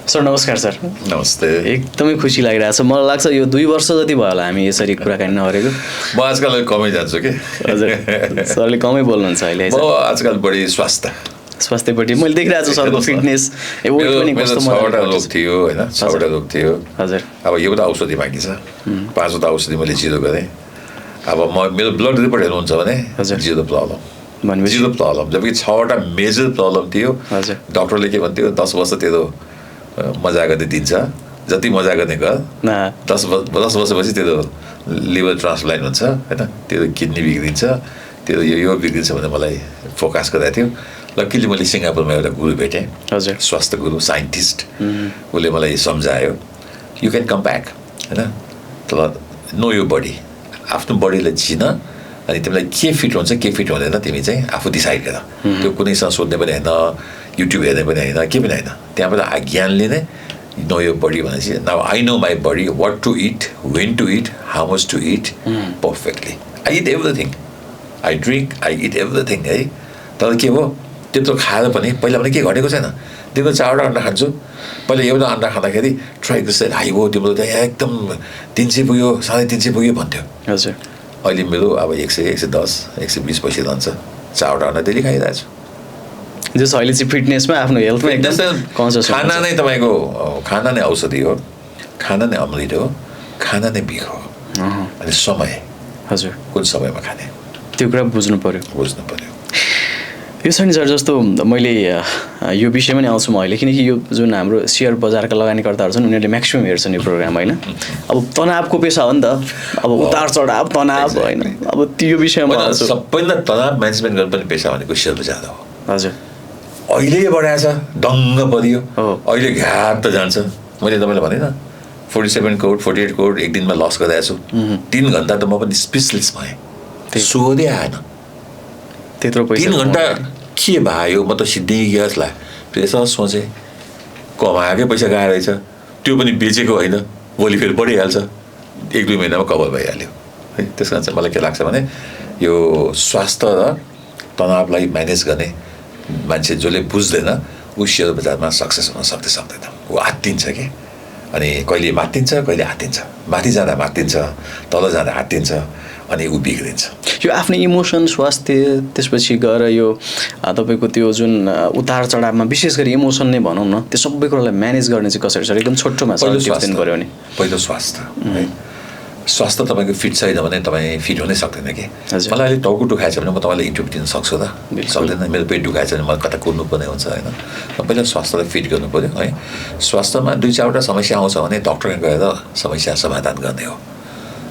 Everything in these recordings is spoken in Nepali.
सर नमस्कार सर। नमस्ते। एकदमै खुसी लागिरहेको छ। मलाई लाग्छ यो 2 वर्ष जति भयो होला हामी यसरी कुराकानी नगरेको। म आजकल कमै जान्छु कि। हजुर सरले कमै बोल्नुहुन्छ अहिले। म आजकल बढी स्वास्थ्यपट्टि मैले देखिरहेको छु सरको फिटनेस वेट पनि कस्तो मजाले रोग थियो हैन, 6वटा रोग थियो। हजुर अब एउटा औषधि बाँकी छ। 5वटा औषधि मैले जिरो गरेँ। अब मेरो ब्लड रिपोर्ट हेर्नुहुन्छ भने जिरो प्रब्लम भनेपछि जिरो प्रब्लम, जबकि 6वटा मेजर प्रब्लम थियो। हजुर डाक्टरले के भन्थ्यो 10 वर्ष तेरो मजा गर्ने दिन्छ, जति मजा गर्ने गर, 10 वर्षपछि तेरो लिभर ट्रान्सप्लान्ट हुन्छ हैन, तेरो किडनी बिग्रिन्छ, तेरो यो बिग्रिन्छ भनेर मलाई फोकस गरेको थियो। लक्कीली मैले सिङ्गापुरमा एउटा गुरु भेटेँ, हजुर स्वास्थ्य गुरु साइन्टिस्ट। उसले मलाई सम्झायो यु क्यान कम ब्याक हैन, तर नो यो बडी, आफ्नो बडीलाई चिन, अनि तिमीलाई के फिट हुन्छ के फिट हुँदैन तिमी चाहिँ आफू डिसाइड गर। त्यो कुनैसँग सोध्ने पनि होइन, युट्युब हेर्ने पनि होइन, के पनि होइन, त्यहाँबाट ज्ञानले नै नो यो बडी भनेपछि now I know my body, what to eat, when to eat, how much to eat perfectly. I eat everything, I drink, I eat everything है। तर के हो त्यत्रो खाएर पनि पहिला पनि के घटेको छैन। दिनको 4वटा अन्डा खान्छु, पहिला एउटा अन्डा खाँदाखेरि ट्राइग्लिसराइड हाई भयो, तिम्रो त एकदम 300 पुग्यो, 350 पुग्यो भन्थ्यो। हजुर अहिले मेरो अब 100, 110, 120 पैसा रहन्छ। 4वटा अन्डा डेली खाइरहेको छु। जस अहिले चाहिँ फिटनेसमा आफ्नो हेल्थमा एकदम कन्सियस। खाना नै तपाईँको, खाना नै औषधि हो, खाना नै अमृत हो, खाना नै बिख हो। अनि समय, हजुर कुन समयमा खाने त्यो कुरा बुझ्नु पर्यो। यो छ नि सर, जस्तो मैले यो विषयमा नै आउँछु म अहिले, किनकि यो जुन हाम्रो सेयर बजारका लगानीकर्ताहरू छन् उनीहरूले म्याक्सिमम् हेर्छन् यो प्रोग्राम होइन। अब तनावको पेसा हो नि त, अब उतार चढाव तनाव होइन, अब त्यो विषयमा सबैभन्दा तनाव म्यानेजमेन्ट गर्नुपर्ने पेसा भनेको सेयर बजार हो। हजुर अहिले बढाएछ, दङ्ग परियो, अहिले घाट त जान्छ। मैले तपाईँलाई भनेन 47 करोड 48 करोड एक दिनमा लस गरिरहेको छु। 3 घन्टा त म पनि स्पेसलिस्ट भएँ, सोधै आएन। त्यत्रो पैसा 3 घन्टा के भयो, म त सिद्धि गयो जस्तो लाग्यो। फेरि यसो सोचेँ कमाएकै पैसा गएर रहेछ, त्यो पनि बेचेको होइन, भोलि फेरि बढिहाल्छ, 1-2 महिनामा कभर भइहाल्यो है। त्यस कारण चाहिँ मलाई के लाग्छ भने यो स्वास्थ्य र तनावलाई म्यानेज गर्ने मान्छे जसले बुझ्दैन ऊ सेयर बजारमा सक्सेस हुन सक्दैन। ऊ हात्तिन्छ कि, अनि कहिले मात्तिन्छ कहिले हात्तिन्छ, माथि जाँदा मात्तिन्छ, तल जाँदा हात्तिन्छ, अनि ऊ बिग्रिन्छ। यो आफ्नो इमोसन स्वास्थ्य, त्यसपछि गएर यो तपाईँको त्यो जुन उतार चढावमा विशेष गरी इमोसन नै भनौँ न, त्यो सबै कुरालाई म्यानेज गर्ने चाहिँ कसरी सर? एकदम छोटोमा दिनु पऱ्यो भने पहिलो स्वास्थ्य है। स्वास्थ्य तपाईँको फिट छैन भने तपाईँ फिट हुनै सक्दैन कि। मलाई अहिले टाउको दुखाएछ भने म तपाईँलाई इन्टरभ्यू दिन सक्छु त? सक्दैन। मेरो पेट दुखाएछ भने मलाई कता कुर्नु पर्ने हुन्छ होइन। पहिला स्वास्थ्यलाई फिट गर्नु पऱ्यो है। स्वास्थ्यमा 2-4वटा समस्या आउँछ भने डक्टरले गएर समस्या समाधान गर्ने हो।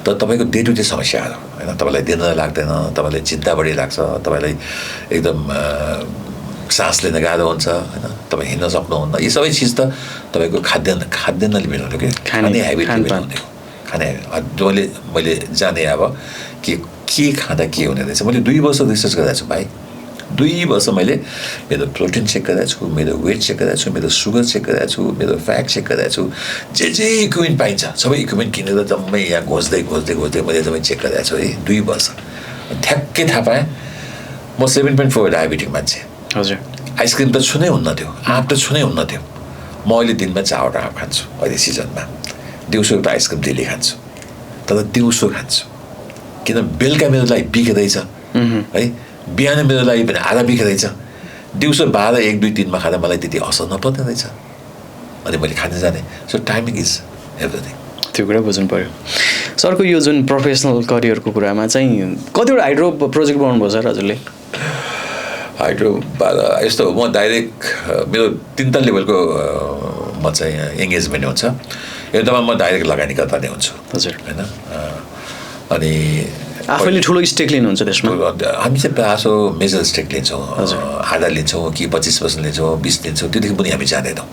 तर तपाईँको डे टु डे समस्याहरू होइन, तपाईँलाई दिन लाग्दैन, तपाईँलाई चिन्ता बढी लाग्छ, तपाईँलाई एकदम सास लिन गाह्रो हुन्छ होइन, तपाईँ हिँड्न सक्नुहुन्न, यी सबै चिज त तपाईँको खाद्यान्नले मिलाउने कि, खाने हेबिटले मिलाउने हो। खाने मैले जाने अब के खाँदा के हुने रहेछ। मैले 2 वर्ष रिसर्च गरेको छु भाइ। 2 वर्ष मैले मेरो प्रोटिन चेक गरेको छु, मेरो वेट चेक गरेको छु, मेरो सुगर चेक गरेको छु, मेरो फ्याट चेक गरेको छु, जे इक्विपमेन्ट पाइन्छ सबै इक्विपमेन्ट किनेर जम्मै यहाँ घोज्दै मैले जम्मै चेक गरेको छु है। 2 वर्ष ठ्याक्कै थाहा पाएँ म 7.4 डायबिटिक मान्छे। हजुर आइसक्रिम त छुनै हुन्न थियो, आँप त छुनै हुन्न थियो। म अहिले दिनमा 4वटा आँप खान्छु अहिले सिजनमा। दिउँसो एउटा आइसक्रिम डेली खान्छु, तर दिउँसो खान्छु किन बेलुका मेरो लागि बिग्रेछ है, बिहान मेरो लागि पनि आधा बिग्रेछ, दिउँसो 12, 1, 2, 3मा खाँदा मलाई त्यति असर नपर्ने रहेछ, अनि मैले खान जाने। So timing is everything. त्यो कुरा बुझ्नु पऱ्यो। सरको यो जुन प्रोफेसनल करियरको कुरामा चाहिँ कतिवटा हाइड्रो प्रोजेक्ट बनाउनु भयो सर हजुरले? हाइड्रो यस्तो हो, म डाइरेक्ट मेरो 3 लेभलको म चाहिँ एङ्गेजमेन्ट हुन्छ, एकदमै म डाइरेक्ट लगानीकर्ता नै हुन्छु। हजुर होइन। अनि आफैले ठुलो स्टेक लिनुहुन्छ त्यसमा? हामी चाहिँ प्रायः मेजर स्टेक लिन्छौँ, आधा लिन्छौँ कि 25% लिन्छौँ, 20 लिन्छौँ, त्योदेखि पनि हामी जाँदैनौँ।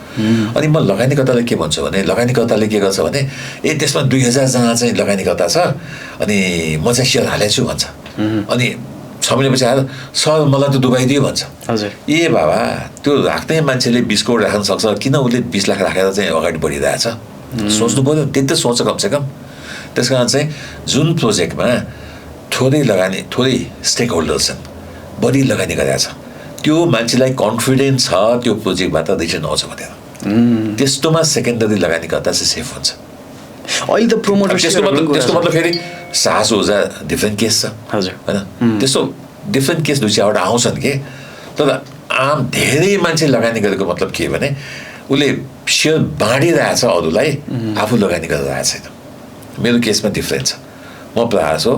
अनि म लगानीकर्तालाई के भन्छु भने, लगानीकर्ताले के गर्छ भने त्यसमा 2000जना चाहिँ लगानीकर्ता छ अनि म चाहिँ सेयर हालेको छु भन्छ। अनि 6 महिनापछि आएर सर मलाई त डुबाइदियो भन्छ। हजुर ए बाबा, त्यो राख्ने मान्छेले 20 करोड राख्न सक्छ, किन उसले 20 लाख राखेर चाहिँ अगाडि बढिरहेछ? सोच्नु पऱ्यो, त्यति त सोच कमसेकम। त्यस कारण चाहिँ जुन प्रोजेक्टमा थोरै स्टेक होल्डर्स छन्, बढी लगानी गरेका छ, त्यो मान्छेलाई कन्फिडेन्स छ त्यो प्रोजेक्टबाट रिटर्न आउँछ भनेर। त्यस्तोमा सेकेन्डरी लगानी गर्दा चाहिँ सेफ हुन्छ। अहिले त प्रोमोटर त्यसको मतलब फेरि साहस ओझा डिफ्रेन्ट केस छ हजुर होइन, त्यस्तो डिफ्रेन्ट केस दुई चारवटा आउँछन् कि। तर आम धेरै मान्छे लगानी गरेको मतलब के भने उसले सेयर बाँडिरहेछ अरूलाई, आफू लगानी गरिरहेको छैन। मेरो केसमा डिफ्रेन्ट छ। म प्रायः जसो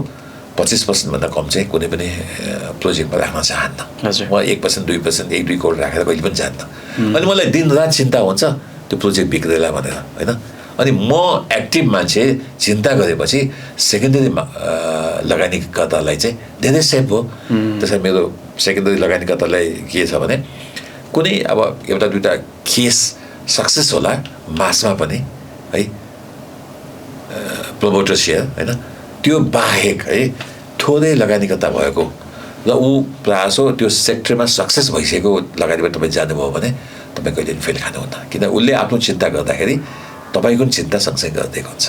25% कम चाहिँ कुनै पनि प्रोजेक्टमा राख्न चाहन्न। म 1%, 2%, 1-2 करोड राखेर कहिले पनि जान्न। अनि मलाई दिनरात चिन्ता हुन्छ त्यो प्रोजेक्ट बिग्रेला भनेर होइन। अनि म एक्टिभ मान्छे चिन्ता गरेपछि सेकेन्डरी लगानीकर्तालाई चाहिँ धेरै सेफ हो। त्यसरी मेरो सेकेन्डरी लगानीकर्तालाई के छ भने कुनै अब एउटा दुईवटा केस सक्सेस होला मासमा पनि है, प्रोमोटर सेयर होइन, त्यो बाहेक है थोरै लगानीकर्ता भएको र ऊ प्रायः त्यो सेक्टरमा सक्सेस भइसकेको लगानीबाट तपाईँ जानुभयो भने तपाईँ कहिले पनि फेल खानुहुन्न। किन उसले आफ्नो चिन्ता गर्दाखेरि तपाईँको पनि चिन्ता सँगसँगै गरिदिएको हुन्छ।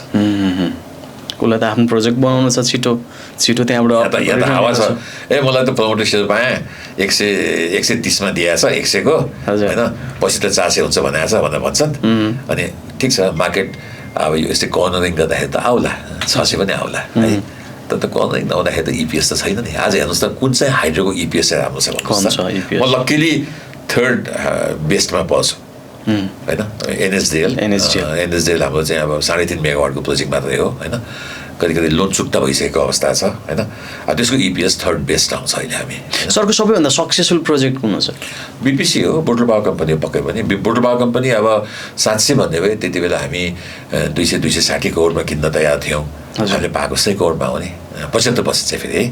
उसलाई त आफ्नो प्रोजेक्ट बनाउनु छ, छिटो छिटो त्यहाँबाट यहाँ त हावा छ। मलाई त प्रमोटर सेयर पाएँ 130मा दिएछ 100को होइन, पछि त 400 हुन्छ भनेको छ भनेर भन्छन्। अनि ठिक छ, मार्केट अब यो यस्तै कर्नरिङ गर्दाखेरि त आउला 600 पनि आउला है। तर त कर्नरिङ नहुँदाखेरि त इपिएस त छैन नि। आज हेर्नुहोस् त कुन चाहिँ हाइड्रोको इपिएस चाहिँ राम्रो छ भन्नुहोस्। म लक्किली 3rd बेस्टमा पर्छु होइन, एनएसडिएल हाम्रो चाहिँ अब 3.5 मेगावाटको प्रोजेक्ट मात्रै हो होइन। कति लोन चुक्ता भइसकेको अवस्था छ होइन। त्यसको इपिएस 3rd बेस्ट आउँछ अहिले हामी। सरको सबैभन्दा सक्सेसफुल प्रोजेक्ट कुन हो सर? बिपिसी हो, बोटल पावर कम्पनी हो पक्कै पनि। बोटल पावर कम्पनी अब 700 भन्ने भए त्यति बेला हामी 200-260 करोडमा किन्न तयार थियौँ। हामीले पाएको 100 करोडमा हो नि, 75% चाहिँ फेरि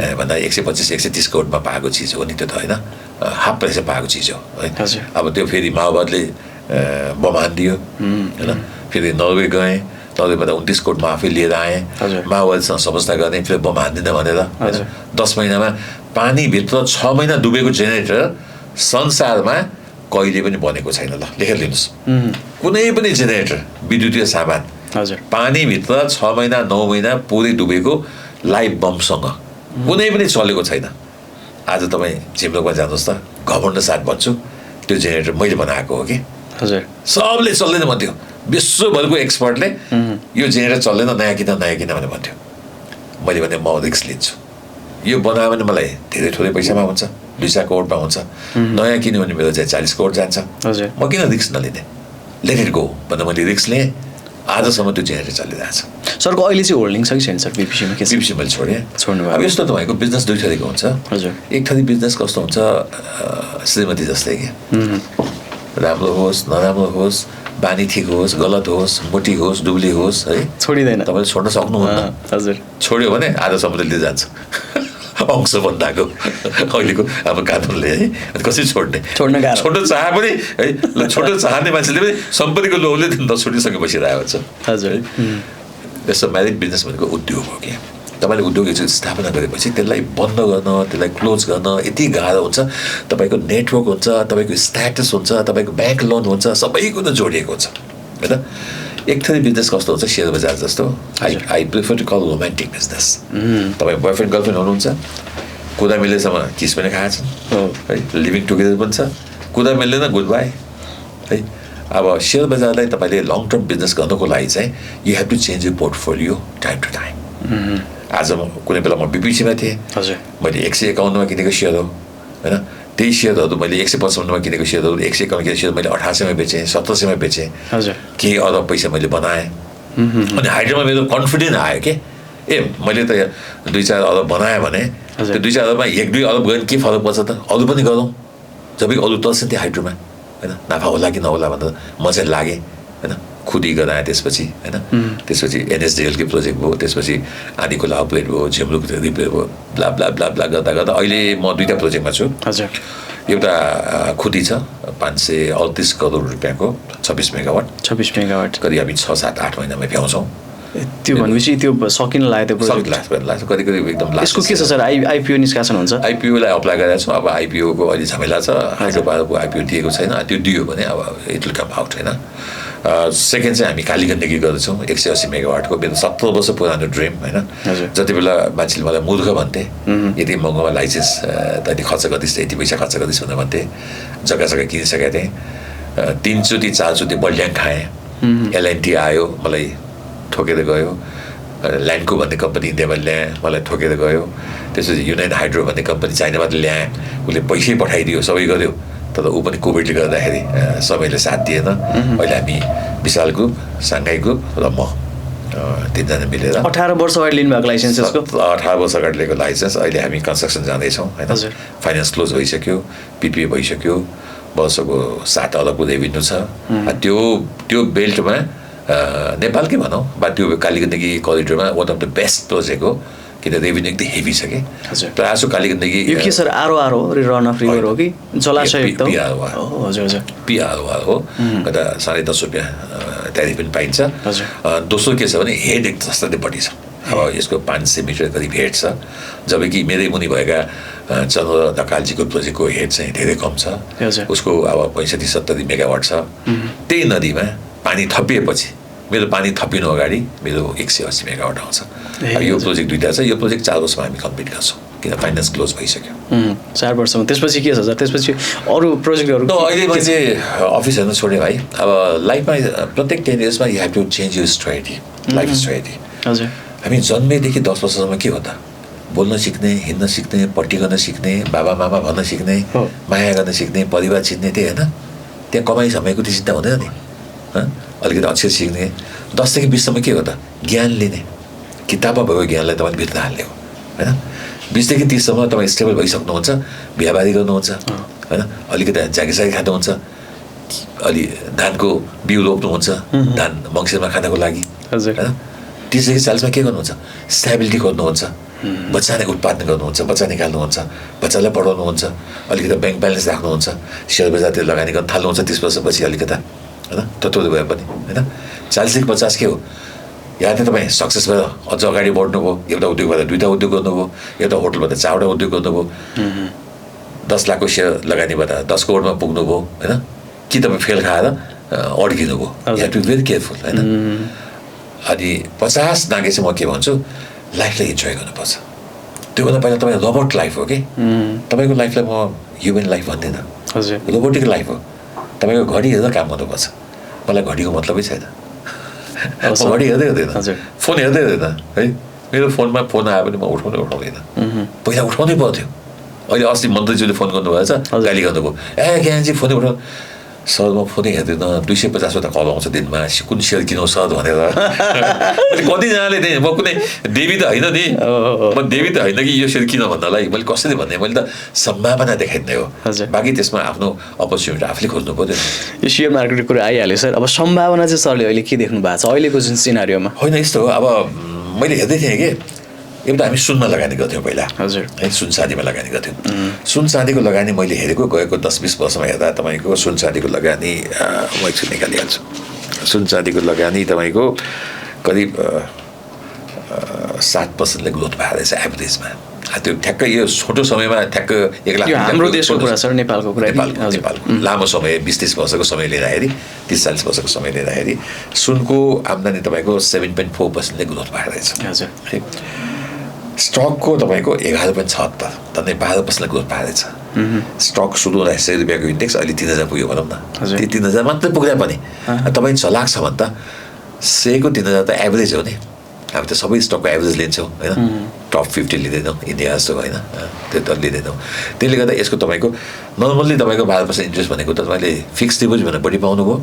है भन्दा 125-130 करोडमा पाएको चिज हो नि। त्यो त होइन, हाफ पैसा पाएको चिज हो है। अब त्यो फेरि माओवादले बम हानिदियो होइन। फेरि नर्वे गएँ, नर्वेबाट 29 करोडमा आफै लिएर आएँ। माओवादीसँग समझौता गर्ने, फेरि बम हान्दिनँ भनेर होइन। 10 महिनामा पानीभित्र 6 महिना डुबेको जेनेरेटर संसारमा कहिले पनि बनेको छैन। ल लेखेर लिनुहोस्, कुनै पनि जेनेरेटर विद्युतीय सामान पानीभित्र 6 महिना 9 महिना पुरै डुबेको लाइभ बमसँग कुनै पनि चलेको छैन। आज तपाईँ झिमरोकमा जानुहोस् त, घमण्ड साथ भन्छु त्यो जेनेरेटर मैले बनाएको हो कि। सबले चल्दैन भन्थ्यो, विश्वभरको एक्सपर्टले यो जेनेरेटर चल्दैन, नयाँ किन भनेर भन्थ्यो। मैले भने म रिक्स लिन्छु, यो बनायो भने मलाई धेरै थोरै पैसामा हुन्छ, 200 करोडमा हुन्छ। नयाँ किन्यो भने मेरो चाहिँ 40 करोड जान्छ। म किन रिक्स नलिने, लेट इट गो भनेर मैले रिक्स लिएँ। आजसम्म त्यो जेनेरेटर चलिरहेको छ। सरको अहिले चाहिँ होल्डिङ छ कि छैन सर बिपिसीमा? बिपिसी मैले छोड्नु भयो। अब यस्तो तपाईँको बिजनेस दुई थरीको हुन्छ। एक थरी बिजनेस कस्तो हुन्छ, श्रीमती जस्तै कि राम्रो होस् नराम्रो होस्, बानी ठिक होस् गलत होस्, मोटी होस् दुब्ली होस् है, छोडिँदैन। तपाईँले छोड्न सक्नुहुन्न। हजुर, छोड्यो भने आजसम्म लिँदै जान्छ अंश भन्दाको अहिलेको अब कानुनले है। कसरी छोड्न चाहे पनि है, छोड्न चाहने मान्छेले पनि सम्पत्तिको लोभले नछोडिसँग बसिरहेको हुन्छ। हजुर, यस्तो म्यारिड बिजनेस भनेको उद्योग हो कि तपाईँले उद्योग स्थापना गरेपछि त्यसलाई बन्द गर्न, त्यसलाई क्लोज गर्न यति गाह्रो हुन्छ। तपाईँको नेटवर्क हुन्छ, तपाईँको स्ट्याटस हुन्छ, तपाईँको ब्याङ्क लोन हुन्छ, सबै कुरो जोडिएको हुन्छ होइन। एक थरी बिजनेस कस्तो हुन्छ, सेयर बजार जस्तो। I prefer to call romantic business. तपाईँ बोयफ्रेन्ड गर्लफ्रेन्ड हुनुहुन्छ, कुदा मिलेसम्म किस पनि खाएको छ है, लिभिङ टुगेदर पनि छ, कुदा मिल्दैन गुड बाई है। अब सेयर बजारलाई तपाईँले लङ टर्म बिजनेस गर्नको लागि चाहिँ you have to change you portfolio time to time. आज म कुनै बेला म बिपिसीमा थिएँ, मैले 151मा किनेको सेयर हो होइन। त्यही सेयरहरू मैले 155मा किनेको सेयरहरू 151 किनेको सेयर मैले 1800मा बेचेँ, 1700मा बेचेँ। केही अरब पैसा मैले बनाएँ। अनि हाइड्रोमा मेरो कन्फिडेन्ट आयो कि मैले त 2-4 अरब बनाएँ भने त्यो 2-4 अरबमा 1-2 अरब गयो भने के फरक पर्छ त, अरू पनि गरौँ। जब अरू तर्छ त्यो हाइड्रोमा होइन, नाफा होला कि नहोला भनेर म चाहिँ लागेँ होइन। खुदी गराएँ त्यसपछि होइन। त्यसपछि एनएसडिएलकै प्रोजेक्ट भयो, त्यसपछि आदिकोला अपग्रेड भयो, झिमरुक रिपेयर भयो, ब्ला ब्ला ब्ला ब्ला गर्दा गर्दा अहिले म 2टा प्रोजेक्टमा छु। एउटा खुदी छ 538 करोड रुपियाँको 26 मेगावाट करिब हामी 6-7-8 महिनामा भ्याउँछौँ। त्यो भनेपछि त्यो सकिन लाग्यो त्यो प्रोजेक्ट लाग्छ कति एकदम लाग्छ। यसको के छ सर, आइपिओ निष्कासन हुन्छ? आइपिओलाई अप्लाई गरेको छु। अब आइपिओको अहिले झमेला छ, हाइड्रो पावरको आइपिओ दिएको छैन। त्यो दियो भने अब इट विल कम आउट होइन। सेकेन्ड चाहिँ हामी कालीगण्डकी गर्दैछौँ 180 मेगावाटको। मेरो 17 वर्ष पुरानो ड्रिम होइन। जति बेला मान्छेले मलाई मूर्ख भन्थे, यति महँगोमा लाइसेन्स तैँले खर्च गर्दिस्, यति पैसा खर्च गर्दिस् भनेर भन्थे। जग्गा किनिसकेका थिएँ। 3चोटि 4चोटि बल्याङ खाएँ। LNT आयो मलाई ठोकेर गयो, ल्यान्डको भन्ने कम्पनी इन्डियामा ल्याएँ मलाई ठोकेर गयो, त्यसपछि युनाइटेड हाइड्रो भन्ने कम्पनी चाइनाबाट ल्याएँ, उसले पैसै पठाइदियो सबै गर्यो, तर ऊ पनि कोभिडले गर्दाखेरि सबैले साथ दिएन। अहिले हामी विशाल ग्रुप, साङ्घाई ग्रुप र म 3जना मिलेर 18 वर्ष अगाडि लिनुभएको लाइसेन्स यसको 18 वर्ष अगाडि लिएको लाइसेन्स। अहिले हामी कन्स्ट्रक्सन जाँदैछौँ होइन, फाइनेन्स क्लोज भइसक्यो, PPA भइसक्यो, वर्षको 7 अरबको रेभिन्यू छ। त्यो बेल्टमा नेपालकै भनौँ बा त्यो कालीगण्डकी करिडोरमा one of the best project हो, किन रेभिन्यू एकदम हेभी छ कि प्रायः जसो कालीगण्डकी। यो के सर आरओआर हो, रन अफ रिभर हो कि जलाशय एकदम? पिआरओआर हो, कता 10.5 रुपियाँ त्यहाँदेखि पनि पाइन्छ। दोस्रो के छ भने हेड एक जस्तै बढी छ, अब यसको 500 मिटर करिब हेड छ, जबकि मेरै मुनि भएका चन्द्र ढकालजीको प्रोजेक्टको हेड चाहिँ धेरै कम छ, उसको अब 65-70 मेगावाट छ। त्यही नदीमा पानी थपिएपछि मेरो पानी थपिनु अगाडि मेरो 180 मेगावाट आउँछ। अब यो प्रोजेक्ट दुईवटा छ, यो प्रोजेक्ट 4 वर्षमा हामी कम्प्लिट गर्छौँ किन फाइनेन्स क्लोज भइसक्यो। 4 वर्षमा त्यसपछि के छ सर? त्यसपछि अरू प्रोजेक्टहरू? अहिले मैले चाहिँ अफिस हेर्न छोडेँ भाइ। अब लाइफमा प्रत्येक 10 इयर्समा you have to change your strategy, life strategy. हजुर, हामी जन्मेदेखि 10 वर्षसम्म के हो त? बोल्न सिक्ने, हिँड्न सिक्ने, पट्टी गर्न सिक्ने, बाबा मामा भन्न सिक्ने, माया गर्न सिक्ने, परिवार चिन्ने, त्यही होइन? त्यहाँ कमाइ समयको त्यो चिन्ता हुँदैन नि, अलिकति अक्षर सिक्ने। 10 देखि 20 सम्म के हो त? ज्ञान लिने, किताबमा भएको ज्ञानलाई तपाईँले भित्र हाल्ने हो होइन। 20 देखि 30 सम्म तपाईँ स्टेबल भइसक्नुहुन्छ, बिहाबारी गर्नुहुन्छ होइन, अलिकति जागिसागी खानुहुन्छ, अलि धानको बिउ रोप्नुहुन्छ, धान मङ्सिरमा खानको लागि होइन। 30 देखि 40मा के गर्नुहुन्छ? स्टेबिलिटी खोज्नुहुन्छ, बच्चा नै उत्पादन गर्नुहुन्छ, बच्चा निकाल्नुहुन्छ, बच्चालाई पढाउनुहुन्छ, अलिकति ब्याङ्क ब्यालेन्स राख्नुहुन्छ, सेयर बजारतिर लगानी गर्न थाल्नुहुन्छ 30 वर्षपछि अलिकता होइन, थोरै भए पनि होइन। 40 देखि 50 के हो? या त तपाईँ सक्सेस भएर अझ अगाडि बढ्नुभयो, एउटा उद्योगबाट 2टा उद्योग गर्नुभयो, एउटा होटलबाट 4वटा उद्योग गर्नुभयो, 10 लाखको सेयर लगानीबाट 10 करोडमा पुग्नुभयो होइन, कि तपाईँ फेल खाएर अड्किनुभयो। You have to be very careful होइन। अनि 50 नागे चाहिँ म के भन्छु, लाइफलाई इन्जोय गर्नुपर्छ। त्योभन्दा पहिला तपाईँ रोबोट लाइफ हो कि, तपाईँको लाइफलाई म ह्युमन लाइफ भन्दिनँ, रोबोटिक लाइफ हो। तपाईँको घडी हेरेर काम गर्नुपर्छ। मलाई घडीको मतलबै छैन, म घडी हेर्दै हुँदैन, फोन हेर्दै हुँदैन है। मेरो फोनमा फोन आयो भने म उठाउँदैन, पहिला उठाउनै पर्थ्यो। अहिले अस्ति मन्त्रीज्यूले फोन गर्नुभएछ, गाली गर्नुभयो, ज्ञानजी फोनै उठाउनु। सर म फोनै हेर्दिनँ, 250वटा कल आउँछ दिनमा, कुन सेयर किनौँ सर भनेर। कतिजनाले थिएँ, म कुनै देवी त होइन नि, म देवी त होइन कि यो सेयर किन भन्नलाई। मैले कसरी भन्ने, मैले त सम्भावना देखाइदिने हो, बाँकी त्यसमा आफ्नो अपर्च्युनिटी आफूले खोज्नु पऱ्यो। यो सेयर मार्केटको कुरा आइहाल्यो सर, अब सम्भावना चाहिँ सरले अहिले के देख्नु भएको छ अहिलेको जुन सिनारियोमा? होइन यस्तो हो, अब मैले हेर्दै थिएँ कि एउटा हामी सुनमा लगानी गर्थ्यौँ पहिला, हजुर है, सुन चाँदीमा लगानी गर्थ्यौँ। सुन चाँदीको लगानी मैले हेरेको गएको 10-20 वर्षमा हेर्दा तपाईँको सुन चाँदीको लगानी म एकछिन निकालिहाल्छु। सुन चाँदीको लगानी तपाईँको करिब 7% ग्रोथ भएर रहेछ एभरेजमा। त्यो ठ्याक्कै यो छोटो समयमा ठ्याक्क 1 लाख। हाम्रो देशको कुरा सर, नेपालको कुरा? नेपालको लामो समय 20-30 वर्षको समय लिँदाखेरि, 30-40 वर्षको समय लिँदाखेरि सुनको आम्दानी तपाईँको 7.4% ग्रोथ भएर रहेछ। हजुर, स्टकको तपाईँको 11.76, तर 12% ग्रोथ भएर रहेछ। स्टक सुरु हुँदा 100 रुपियाँको इन्डेक्स अहिले 3000 पुग्यो भनौँ न। त्यो 3000 मात्रै पुग्दा पनि तपाईँ चलाक छ भने त 100 को 3000 त एभरेज हो नि। हामी त सबै स्टकको एभरेज लिन्छौँ होइन, टप 50 लिँदैनौँ, इन्डिया जस्तो होइन, त्यो त लिँदैनौँ। त्यसले गर्दा यसको तपाईँको नर्मल्ली तपाईँको 12% इन्ट्रेस्ट भनेको त तपाईँले फिक्स डिपोजिटभन्दा बढी पाउनुभयो,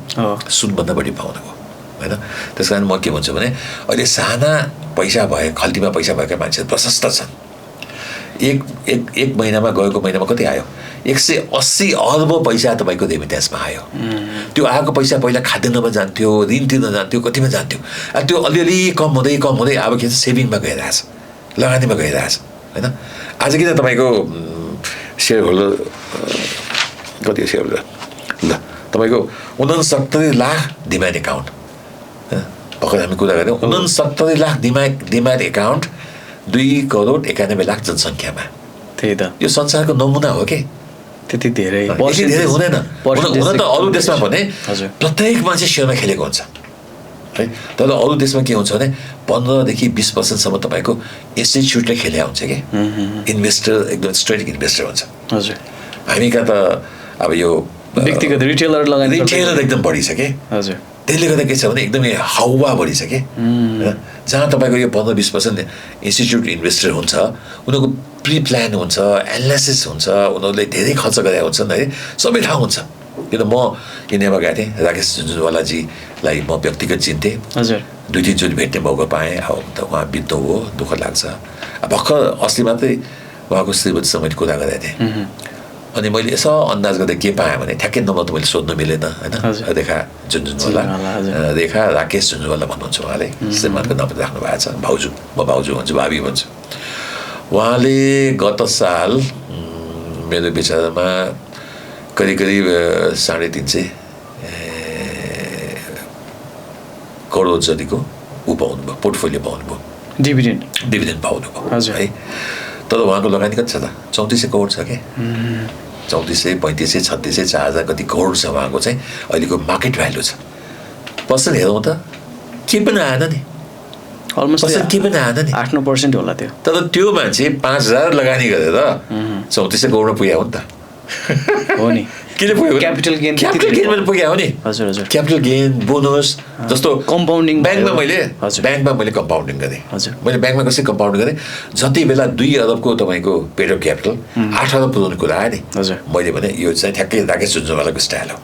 सुनभन्दा बढी पाउनुभयो होइन। त्यस कारण म के भन्छु भने अहिले साना पैसा भए, खल्तीमा पैसा भएका मान्छेहरू प्रशस्त छन्। एक महिनामा गएको महिनामा कति आयो? 180 अर्ब पैसा तपाईँको रेमिट्यान्समा आयो। त्यो आएको पैसा पहिला खाद्यान्नमा जान्थ्यो, ऋण तिर्न जान्थ्यो, कतिमा जान्थ्यो। त्यो अलिअलि कम हुँदै अब के छ, सेभिङमा गइरहेछ, लगानीमा गइरहेछ होइन। आज किन तपाईँको सेयर होल्डर कति सेयर होल्डर ल तपाईँको 69 लाख डिम्याट एकाउन्ट, भर्खर हामी कुरा गऱ्यौँ, 69 लाख डिम्याट एकाउन्ट, 2,91,00,000 जनसङ्ख्यामा। त्यही त यो संसारको नमुना हो कि त्यति धेरै हुँदैन। हुन त अरू देशमा भने प्रत्येक मान्छे सेयरमा खेलेको हुन्छ है, तर अरू देशमा के हुन्छ भने 15 देखि 20% तपाईँको इन्स्टिट्युटले खेले हुन्छ कि इन्भेस्टर, एकदम स्ट्रेटेजिक इन्भेस्टर हुन्छ। हजुर, हामी कहाँ त अब यो व्यक्तिगत रिटेलर एकदम बढी छ के हजुर त्यसले गर्दा के छ भने एकदमै हावा बढी छ के जहाँ तपाईँको यो 15-20% इन्स्टिट्युट इन्भेस्टर हुन्छ उनीहरूको प्रि प्लान हुन्छ एनालाइसिस हुन्छ उनीहरूले धेरै खर्च गरेका हुन्छन् है सबै थाहा हुन्छ किन म इन्डियामा गएको थिएँ राकेश झुन्झुनवालाजीलाई म व्यक्तिगत चिन्थेँ हजुर 2-3 चोटि भेट्ने मौका पाएँ अब त उहाँ बित्नु हो दुःख लाग्छ भर्खर अस्ति मात्रै उहाँको श्रीमतीसँग मैले कुरा गरेको थिएँ अनि मैले यसो अन्दाज गर्दा के पाएँ भने ठ्याक्कै नम्बर त मैले सोध्नु मिलेन होइन रेखा झुन्झुनवाला रेखा राकेश झुन्झुनवाला भन्नुहुन्छ उहाँले श्रीमानको नाम राख्नु भएको छ भाउजू म भाउजू भन्छु भावी भन्छु उहाँले गत साल मेरो विचारमा करिब 350 करोड जतिको ऊ पाउनुभयो पोर्टफोलियो पाउनुभयो डिभिडेन्ड पाउनुभयो है तर उहाँको लगानी कति छ त 3400 करोड छ क्या 3400 3500 3600 4000 कति करोड छ उहाँको चाहिँ अहिलेको मार्केट भ्यालु छ पर्सेन्ट हेरौँ त के पनि आएन नि अलमोस्ट के पनि आएन नि 8-9% होला त्यो तर त्यो मान्छे 5000 लगानी गरेर 3400 करोडमा पुग्यो नि त हो नि किन पुग्यो क्यापिटल गेनमा पुग्यो हो नि हजुर हजुर क्यापिटल गेन बोनस जस्तो कम्पाउन्डिङ ब्याङ्कमा मैले कम्पाउन्डिङ गरेँ मैले ब्याङ्कमा कसरी कम्पाउन्ड गरेँ जति बेला 2 अरबको तपाईँको पेड अफ क्यापिटल 8 अरब पुग्ने कुरा आयो नि मैले भने यो चाहिँ ठ्याक्कै राकेश झुन्झुनवालाको स्टाइल हो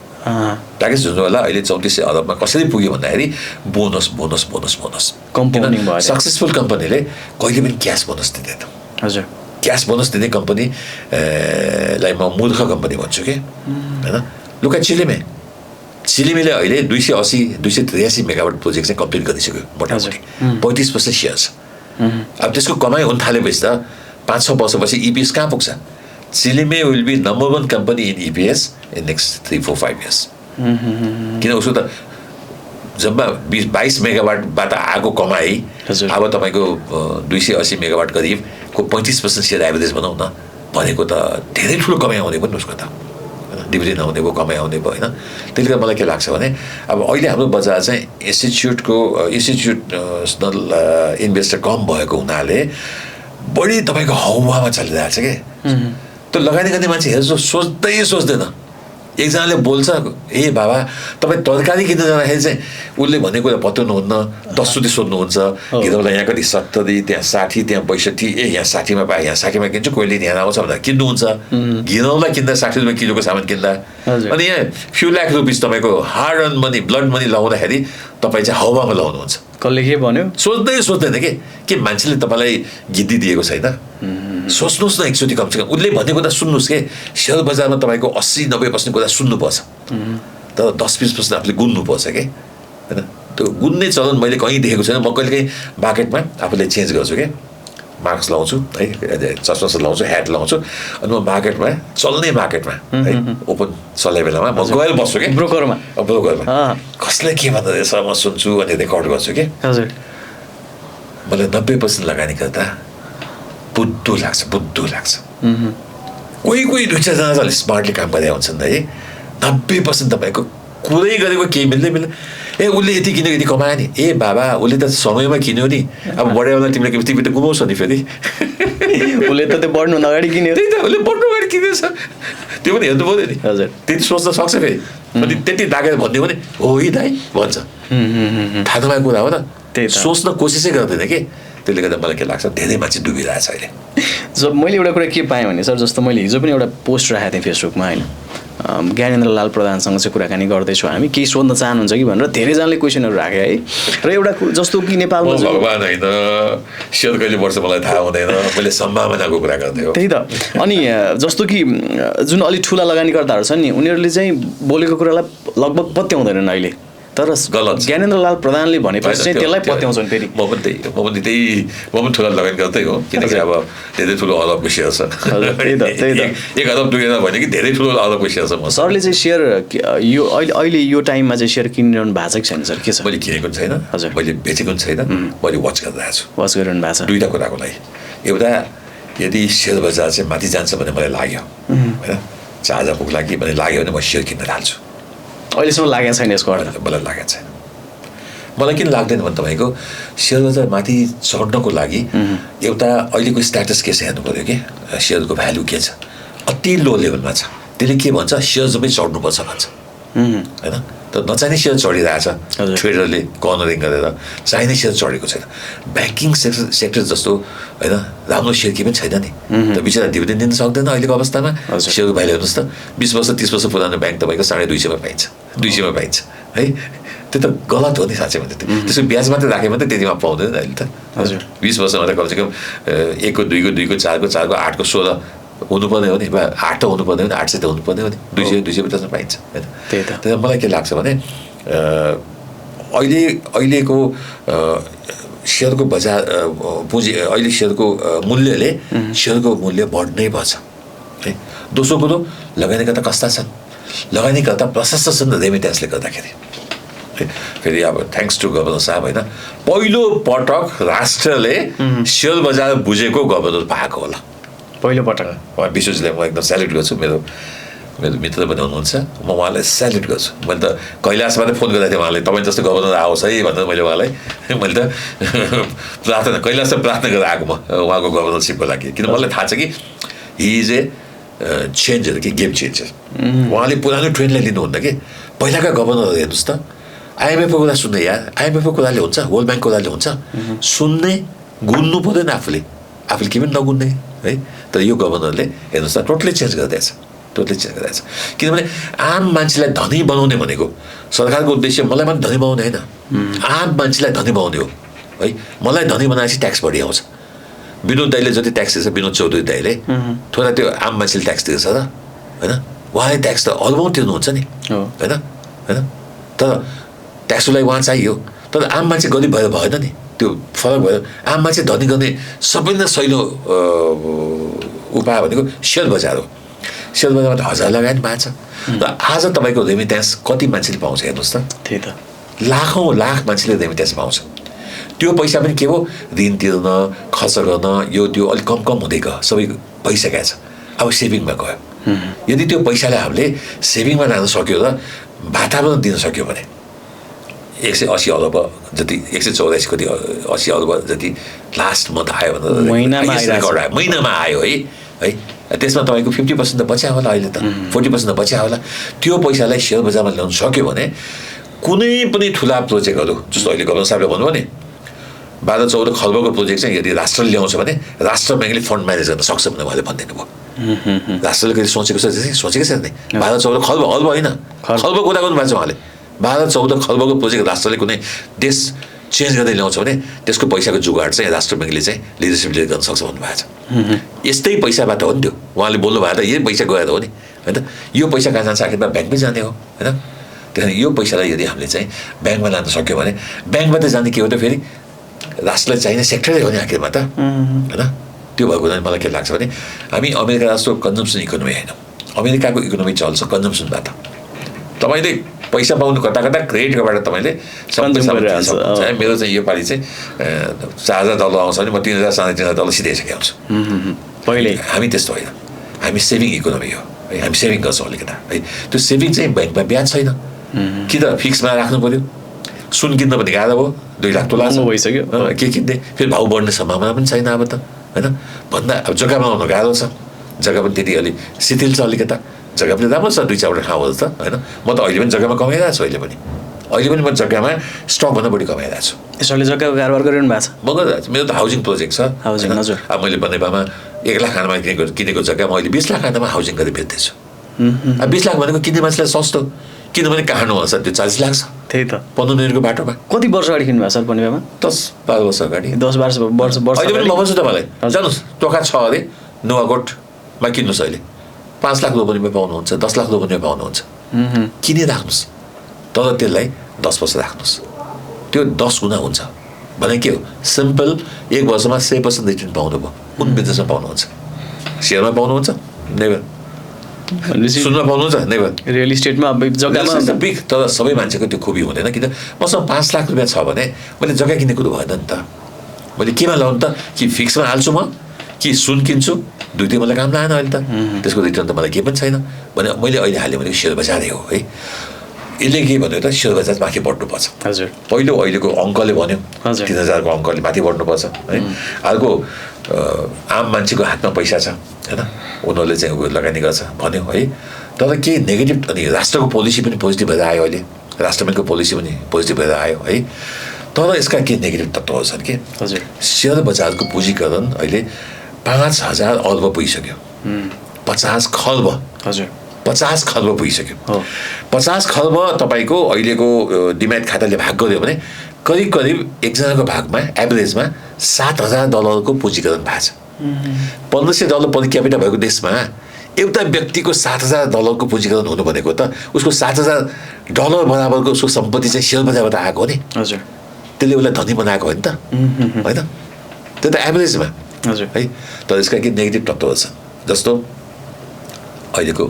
राकेश झुन्झुनवाला अहिले 3400 अरबमा कसरी पुग्यो भन्दाखेरि bonus bonus bonus bonus compounding भयो सक्सेसफुल कम्पनीले कहिले पनि क्यास बोनस दिँदैन हजुर क्यास बोनस दिने कम्पनी लाई म मूर्ख कम्पनी भन्छु कि होइन लुका चिलिमेले अहिले 283 मेगावाट प्रोजेक्ट चाहिँ कम्प्लिट गरिसक्यो मोटामोटी 35% सेयर छ अब त्यसको कमाइ हुन थालेपछि त 5-6 वर्षपछि इपिएस कहाँ पुग्छ Chilime will be number 1 company in EPS in next 3-4-5 years किन उसको त जम्मा 22 मेगावाटबाट आएको कमाइ अब तपाईँको 280 मेगावाट करिबको 35% सेयर एभरेज बनाऊ न भनेको त धेरै ठुलो कमाइ आउने पनि उसको त डिभिडेन्ड आउने भयो कमाइ आउने भयो होइन त्यसले गर्दा मलाई के लाग्छ भने अब अहिले हाम्रो बजार चाहिँ इन्स्टिट्युसनल इन्भेस्टर कम भएको हुनाले बढी तपाईँको हावामा चलिरहेको छ कि त्यो लगानी गर्ने मान्छेहरू सोच्दैन एकजनाले बोल्छ ए बाबा तपाईँ तरकारी किन्न जाँदाखेरि चाहिँ उसले भनेको कुरा पत्याउनुहुन्न 10 रुपियाँ सोध्नुहुन्छ घिनौला यहाँ कति 70 त्यहाँ 60 त्यहाँ 62 यहाँ 60मा पाएँ यहाँ 60मा किन्छु कोहीले यहाँ आउँछ भन्दा किन्नुहुन्छ घिनौला किन्दा 60 रुपियाँ किलोको सामान किन्दा अनि यहाँ फ्यु लाख रुपिस तपाईँको hard earn money blood money लगाउँदाखेरि तपाईँ चाहिँ हावामा लगाउनुहुन्छ कसले के भन्यो सोच्दैन के मान्छेले तपाईँलाई गिद्दी दिएको छैन सोच्नुहोस् न एकचोटि कमसेकम उसले भनेको त सुन्नुहोस् के सेयर बजारमा तपाईँको 80-90% कुरा सुन्नुपर्छ तर 10-20% आफूले गुन्नुपर्छ के होइन त्यो गुन्ने चलन मैले कहीँ देखेको छैन म कहिलेकाहीँ मार्केटमा आफूले चेन्ज गर्छु के मास्क लाउँछु है चस्मा लाउँछु ह्याट लाउँछु अनि म मार्केटमा चल्ने मार्केटमा है ओपन चल्ने बेलामा म गएर बस्छु कि ब्रोकरमा कसले के भन्दा रहेछ म सुन्छु अनि रेकर्ड गर्छु कि हजुर मलाई 90% लगानी गर्दा बुद्धो लाग्छ कोही 2-4 जना स्मार्टली काम गरेका हुन्छन् है 90% तपाईँको कुरै गरेको केही मिल्दैन ए उसले यति किन्यो यति कमायो नि ए बाबा उसले त समयमा किन्यो नि अब बढेवाला तिमीले त गुमाउँछ नि फेरि उसले त त्यो बढ्नु अगाडि किन्यो त्यही त उसले बढ्नु अगाडि किनेछ त्यो पनि हेर्नु पर्यो नि हजुर त्यति सोच्न सक्छ फेरि अनि त्यति लागेर भनिदियो भने हो है दाइ भन्छ थाहा नभएको कुरा हो त सोच्न कोसिसै गर्दैन कि त्यसले गर्दा मलाई के लाग्छ धेरै मान्छे डुबिरहेछ अहिले जब मैले एउटा कुरा के पाएँ भने सर जस्तो मैले हिजो पनि एउटा पोस्ट राखेको थिएँ फेसबुकमा होइन ज्ञानेन्द्र लाल प्रधानसँग चाहिँ कुराकानी गर्दैछु हामी केही सोध्न चाहनुहुन्छ कि भनेर धेरैजनाले क्वेसनहरू राखे है र एउटा जस्तो कि नेपालमा भगवान होइन सेयर कहिले बढ्छ मलाई थाहा हुँदैन मैले सम्भावनाको कुरा गर्दै हो त्यही त अनि जस्तो कि जुन अलिक ठुला लगानीकर्ताहरू छन् नि उनीहरूले चाहिँ बोलेको कुरालाई लगभग पत्याउँदैनन् अहिले तर गलत ज्ञानेन्द्र लाल प्रधानले भनेपछि चाहिँ त्यसलाई पत्याउँछन् फेरि म पनि ठुला लगानी गर्दै हो किनकि अब धेरै ठुलो अरबको सेयर छ त्यही त 1 अरब डुबेर भने कि धेरै ठुलो अरबको सेयर छ सरले चाहिँ सेयर यो अहिले यो टाइममा चाहिँ सेयर किनिरहनु भएको छ कि छैन सर के छ मैले किनेको पनि छैन हजुर मैले बेचेको पनि छैन मैले वाच गरिरहेको छु वाच गरिरहनु भएको छ दुईवटा कुराको लागि एउटा यदि सेयर बजार चाहिँ माथि जान्छ भने मलाई लाग्यो होइन 4000 पुग्ला कि भने लाग्यो भने म सेयर किन्न थाल्छु अहिलेसम्म लागेको छैन यसको अर्थ मलाई लागेको छैन मलाई किन लाग्दैन भने तपाईँको सेयर बजार माथि चढ्नको लागि एउटा अहिलेको स्ट्याटस के छ हेर्नु पऱ्यो कि सेयरको भ्यालु के छ अति लो लेभलमा छ त्यसले के भन्छ सेयर जम्मै चढ्नुपर्छ भन्छ होइन त नचाहिने सेयर चढिरहेछ ट्रेडरले कर्नरिङ गरेर चाहिने सेयर चढेको छैन ब्याङ्किङ सेक्टर जस्तो होइन राम्रो सेयर के पनि छैन नि त बिचरा डिभिडेन्ड दिन सक्दैन अहिलेको अवस्थामा सेयरको भाइले हेर्नुहोस् त 20 वर्ष 30 वर्ष पुरानो ब्याङ्क तपाईँको 250 मा पाइन्छ 200 मा पाइन्छ है त्यो त गलत हो नि साँच्चै भने त्यसको ब्याज मात्रै राख्यो भने त त्यतिमा पाउँदैन अहिले त हजुर 20 वर्षमा त कमसेकम 1 को 2 को 2 को 4 को 4 को 8 को 16 हुनुपर्ने हो नि 8 त हुनुपर्ने हो नि 800 त हुनुपर्ने हो नि 250 पाइन्छ होइन त्यही मलाई के लाग्छ भने अहिलेको सेयरको बजार पुँजी अहिले सेयरको मूल्यले सेयरको मूल्य बढ्नै पर्छ है दोस्रो कुरो लगानीकर्ता कस्ता छन् लगानीकर्ता प्रशस्त छन् रेमिट्यान्सले गर्दाखेरि फेरि अब थ्याङ्क्स टु गभर्नर साहब होइन पहिलो पटक राष्ट्रले सेयर बजार बुझेको गभर्नर पाएको होला पहिलो पटक विश्वजीलाई म एकदम स्याल्युट गर्छु मेरो मित्र पनि हुनुहुन्छ म उहाँलाई स्याल्युट गर्छु मैले त कैलाशबाट फोन गर्दा थिएँ उहाँले तपाईँ जस्तो गभर्नर आओस् है भनेर मैले उहाँलाई मैले त प्रार्थना कैलाश प्रार्थना गरेर आएको म उहाँको गभर्नरसिपको लागि किन मलाई थाहा छ कि हि इज ए चेन्जर कि गेम चेन्जर उहाँले पुरानो ट्रेन्डलाई लिनुहुन्न कि पहिलाका गभर्नरहरू हेर्नुहोस् त आइएमएफको कुरा सुन्ने यार आइएमएफको कुराले हुन्छ वर्ल्ड ब्याङ्कको कुराले हुन्छ सुन्ने गुन्नु पर्दैन आफूले के पनि नगुन्ने है तर यो गभर्नरले हेर्नुहोस् त टोटली चेन्ज गरिदिएछ किनभने आम मान्छेलाई धनी बनाउने भनेको सरकारको उद्देश्य मलाई मात्रै धनी बनाउने होइन आम मान्छेलाई धनी बनाउने हो है मलाई धनी बनाएपछि ट्याक्स बढी आउँछ विनोद दाइले जति ट्याक्स दिन्छ विनोद चौधरी दाइले थोडा त्यो आम मान्छेले ट्याक्स दिन्छ र होइन उहाँले ट्याक्स त अर्बौँ तिर्नुहुन्छ नि होइन तर ट्याक्सको लागि उहाँ चाहियो तर आम मान्छे गरिब भएर भएन नि त्यो फरक भयो आम मान्छे धनी गर्ने सबैभन्दा सहिलो उपाय भनेको सेयर बजार हो सेयर बजारमा त 1000 लगानी भएको छ र आज तपाईँको रेमिट्यान्स कति मान्छेले पाउँछ हेर्नुहोस् त त्यही त लाखौँ लाख मान्छेले रेमिट्यान्स पाउँछ त्यो पैसा पनि के हो ऋण तिर्न खर्च गर्न यो त्यो अलिक कम हुँदै गयो सबै भइसकेको छ अब सेभिङमा गयो यदि त्यो पैसालाई हामीले सेभिङमा लान सक्यो र वातावरण दिन सक्यो भने 180 अर्ब जति 184 कति 80 अर्ब जति लास्ट मन्थ आयो भनेर महिनामा आयो है त्यसमा तपाईँको 50% त बच्या होला अहिले त 40% त बच्या होला त्यो पैसालाई सेयर बजारमा ल्याउन सक्यो भने कुनै पनि ठुला प्रोजेक्टहरू जस्तो अहिले गभर्नर साहबले भन्नुभयो नि 12-14 खर्बको प्रोजेक्ट चाहिँ यदि राष्ट्रले ल्याउँछ भने राष्ट्र ब्याङ्कले फन्ड म्यानेज गर्न सक्छ भनेर उहाँले भनिदिनु भयो राष्ट्रले कहिले सोचेको छ सोचेकै छैन नि 12-14 खर्ब होइन खर्बको कुरा गर्नुभएको छ उहाँले 12-14 खर्बको प्रोजेक्ट राष्ट्रले कुनै देश चेन्ज गर्दै ल्याउँछ भने त्यसको पैसाको जुगाड चाहिँ राष्ट्र ब्याङ्कले चाहिँ लिडरसिपले गर्न सक्छ भन्नुभएको छ यस्तै पैसाबाट हो नि त्यो उहाँले बोल्नु भएको त यही पैसा गएर हो नि होइन यो पैसा कहाँ जान्छ आखिरमा ब्याङ्कमै जाने हो होइन त्यही यो पैसालाई यदि हामीले चाहिँ ब्याङ्कमा लान सक्यो भने ब्याङ्कबाट जाने के हो त फेरि राष्ट्रलाई चाहिने सेक्टरै हो नि आखिरमा त होइन त्यो भएको हुँदा मलाई के लाग्छ भने हामी अमेरिका जस्तो कन्जम्सन इकोनोमी होइन अमेरिकाको इकोनोमी चल्छ कन्जम्सनबाट तपाईँले पैसा पाउनु कता क्रेडिटबाट तपाईँले मेरो चाहिँ यो पालि चाहिँ $4000 आउँछ भने म $3000-$3500 सिधै सकिहाल्छु पहिले हामी त्यस्तो होइन हामी सेभिङ इकोनोमी हो है हामी सेभिङ गर्छौँ अलिकता है त्यो सेभिङ चाहिँ ब्याङ्कमा ब्याज छैन कि त फिक्समा राख्नु पऱ्यो सुन किन्न पनि गाह्रो भयो 2 लाख तोला भइसक्यो के किन्ने फेरि भाउ बढ्ने सम्भावना पनि छैन अब त होइन भन्दा अब जग्गा बनाउनु गाह्रो छ जग्गा पनि त्यति अलि शिथिल छ अलिकता जग्गा पनि राम्रो छ 2-4 ठाउँहरू त होइन म त अहिले पनि जग्गामा कमाइरहेको छु अहिले पनि म जग्गामा स्टकभन्दा बढी कमाइरहेको छु यसले जग्गाको कारोबार गरिरहनु भएको छ म गरिरहेको छु मेरो त हाउसिङ प्रोजेक्ट छ हाउसिङ हजुर अब मैले बनेपामा 1 लाख आनामा किनेको जग्गा म अहिले 20 लाख आनामा हाउसिङ गरेर बेच्दैछु अब 20 लाख भनेको किन्ने मान्छेलाई सस्तो किनभने कहाँ छ त्यो 40 लाख छ त्यही त 15 मिनटको बाटोमा कति वर्ष अगाडि किन्नु भएको सर बनेपामा 10-12 वर्ष अगाडि 10-12 वर्ष अहिले पनि म भन्छु तपाईँलाई जानुहोस् टोका छ अरे नुवाकोटमा किन्नुहोस् अहिले 5 लाख रोपनीमा पाउनुहुन्छ 10 लाख रोपनीमा पाउनुहुन्छ किनिराख्नुहोस् तर त्यसलाई 10 वर्ष राख्नुहोस् त्यो 10 गुणा हुन्छ भने के हो सिम्पल 1 वर्षमा 100% रिटर्न पाउनुभयो कुन बिजनेसमा पाउनुहुन्छ सेयरमा पाउनुहुन्छ नेभर सुनमा पाउनुहुन्छ नेभर रियल इस्टेटमा जग्गामा बिग तर सबै मान्छेको त्यो खुबी हुँदैन किन मसँग 5 लाख रुपियाँ छ भने मैले जग्गा किन्ने कुरो भएन नि त मैले केमा लाउनु त कि फिक्समा हाल्छु म कि सुन किन्छु दुईटै मलाई काम लागेन अहिले त त्यसको रिटर्न त मलाई केही पनि छैन भने मैले अहिले हालेँ भने सेयर बजारै हो है यसले के भन्यो त सेयर बजार माथि बढ्नुपर्छ हजुर पहिलो अहिलेको अङ्कले भन्यो 3000 को अङ्कले माथि बढ्नुपर्छ है अर्को आम मान्छेको हातमा पैसा छ होइन, उनीहरूले चाहिँ लगानी गर्छ भन्यो है। तर केही नेगेटिभ, अनि राष्ट्रको पोलिसी पनि पोजिटिभ भएर आयो अहिले, राष्ट्र ब्याङ्कको पोलिसी पनि पोजिटिभ भएर आयो है। तर यसका केही नेगेटिभ तत्त्वहरू छन् कि हजुर, सेयर बजारको पुँजीकरण अहिले 5,000 अर्ब पुगिसक्यो, 50 खर्ब, हजुर 50 खर्ब पुगिसक्यो। 50 खर्ब तपाईँको अहिलेको डिम्याट खाताले भाग गर्यो भने करिब करिब एकजनाको भागमा एभरेजमा $7,000 पुँजीकरण भएको छ। $1,500 पर क्यापिटा भएको देशमा एउटा व्यक्तिको $7,000 पुँजीकरण हुनु भनेको त उसको $7,000 बराबरको उसको सम्पत्ति चाहिँ सेयर बजारबाट आएको हो नि। हजुर, त्यसले उसलाई धनी बनाएको हो नि त, होइन? त्यो त एभरेजमा हजुर है। तर यसका केही नेगेटिभ तत्त्वहरू छन्, जस्तो अहिलेको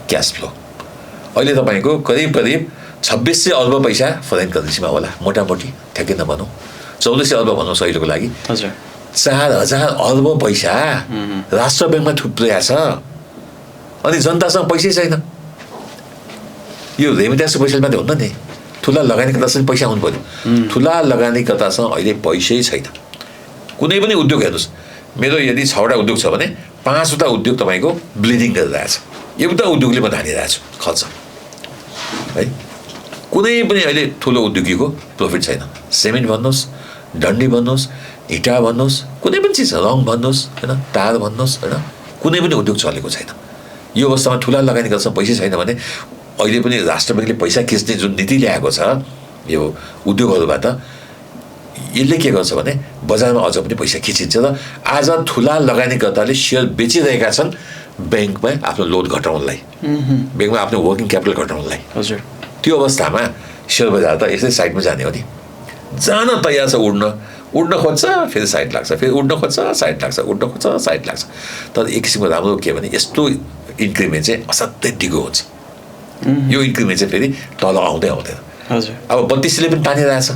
क्यास फ्लो। अहिले तपाईँको करिब करिब 2,600 अर्ब पैसा फरेन करेन्सीमा होला, मोटामोटी, ठ्याक्कै नभनौँ 1,400 अर्ब भनौँ सहिलोको लागि। हजुर, 4,000 अर्ब पैसा राष्ट्र ब्याङ्कमा थुप्रिया छ, अनि जनतासँग पैसै छैन। यो रेमिट्यान्सको पैसा मात्रै हुन्न नि, ठुला लगानीकर्तासँग पैसा हुनु पऱ्यो। ठुला लगानीकर्तासँग अहिले पैसै छैन। कुनै पनि उद्योग हेर्नुहोस्, मेरो यदि 6वटा उद्योग छ भने 5वटा उद्योग तपाईँको ब्लिडिङ गरिरहेछ, एउटा उद्योगले म धानिरहेको छु खर्च है। कुनै पनि अहिले ठुलो उद्योगीको प्रफिट छैन। सिमेन्ट भन्नुहोस्, डन्डी भन्नुहोस्, इँटा भन्नुहोस्, कुनै पनि चिज, रङ भन्नुहोस् होइन, तार भन्नुहोस् होइन, कुनै पनि उद्योग चलेको छैन। यो अवस्थामा ठुला लगानी गर्छ पैसै छैन भने अहिले पनि राष्ट्र ब्याङ्कले पैसा खिच्ने जुन नीति ल्याएको छ यो उद्योगहरूबाट, यसले के गर्छ भने बजारमा अझ पनि पैसा खिचिन्छ र आज ठुला लगानीकर्ताले सेयर बेचिरहेका छन् ब्याङ्कमा आफ्नो लोड घटाउनलाई, ब्याङ्कमा आफ्नो वर्किङ क्यापिटल घटाउनलाई। हजुर, त्यो अवस्थामा सेयर बजार त यसै साइडमा जाने हो नि, जान तयार छ, उड्न खोज्छ फेरि साइड लाग्छ, फेरि उड्न खोज्छ साइड लाग्छ, उड्न खोज्छ साइड लाग्छ। तर एक किसिमको राम्रो के भने यस्तो इन्क्रिमेन्ट चाहिँ असाध्यै डिगो हुन्छ। यो इन्क्रिमेन्ट चाहिँ फेरि तल आउँदै आउँदैन। हजुर, अब 3200ले पनि तानिरहेछ।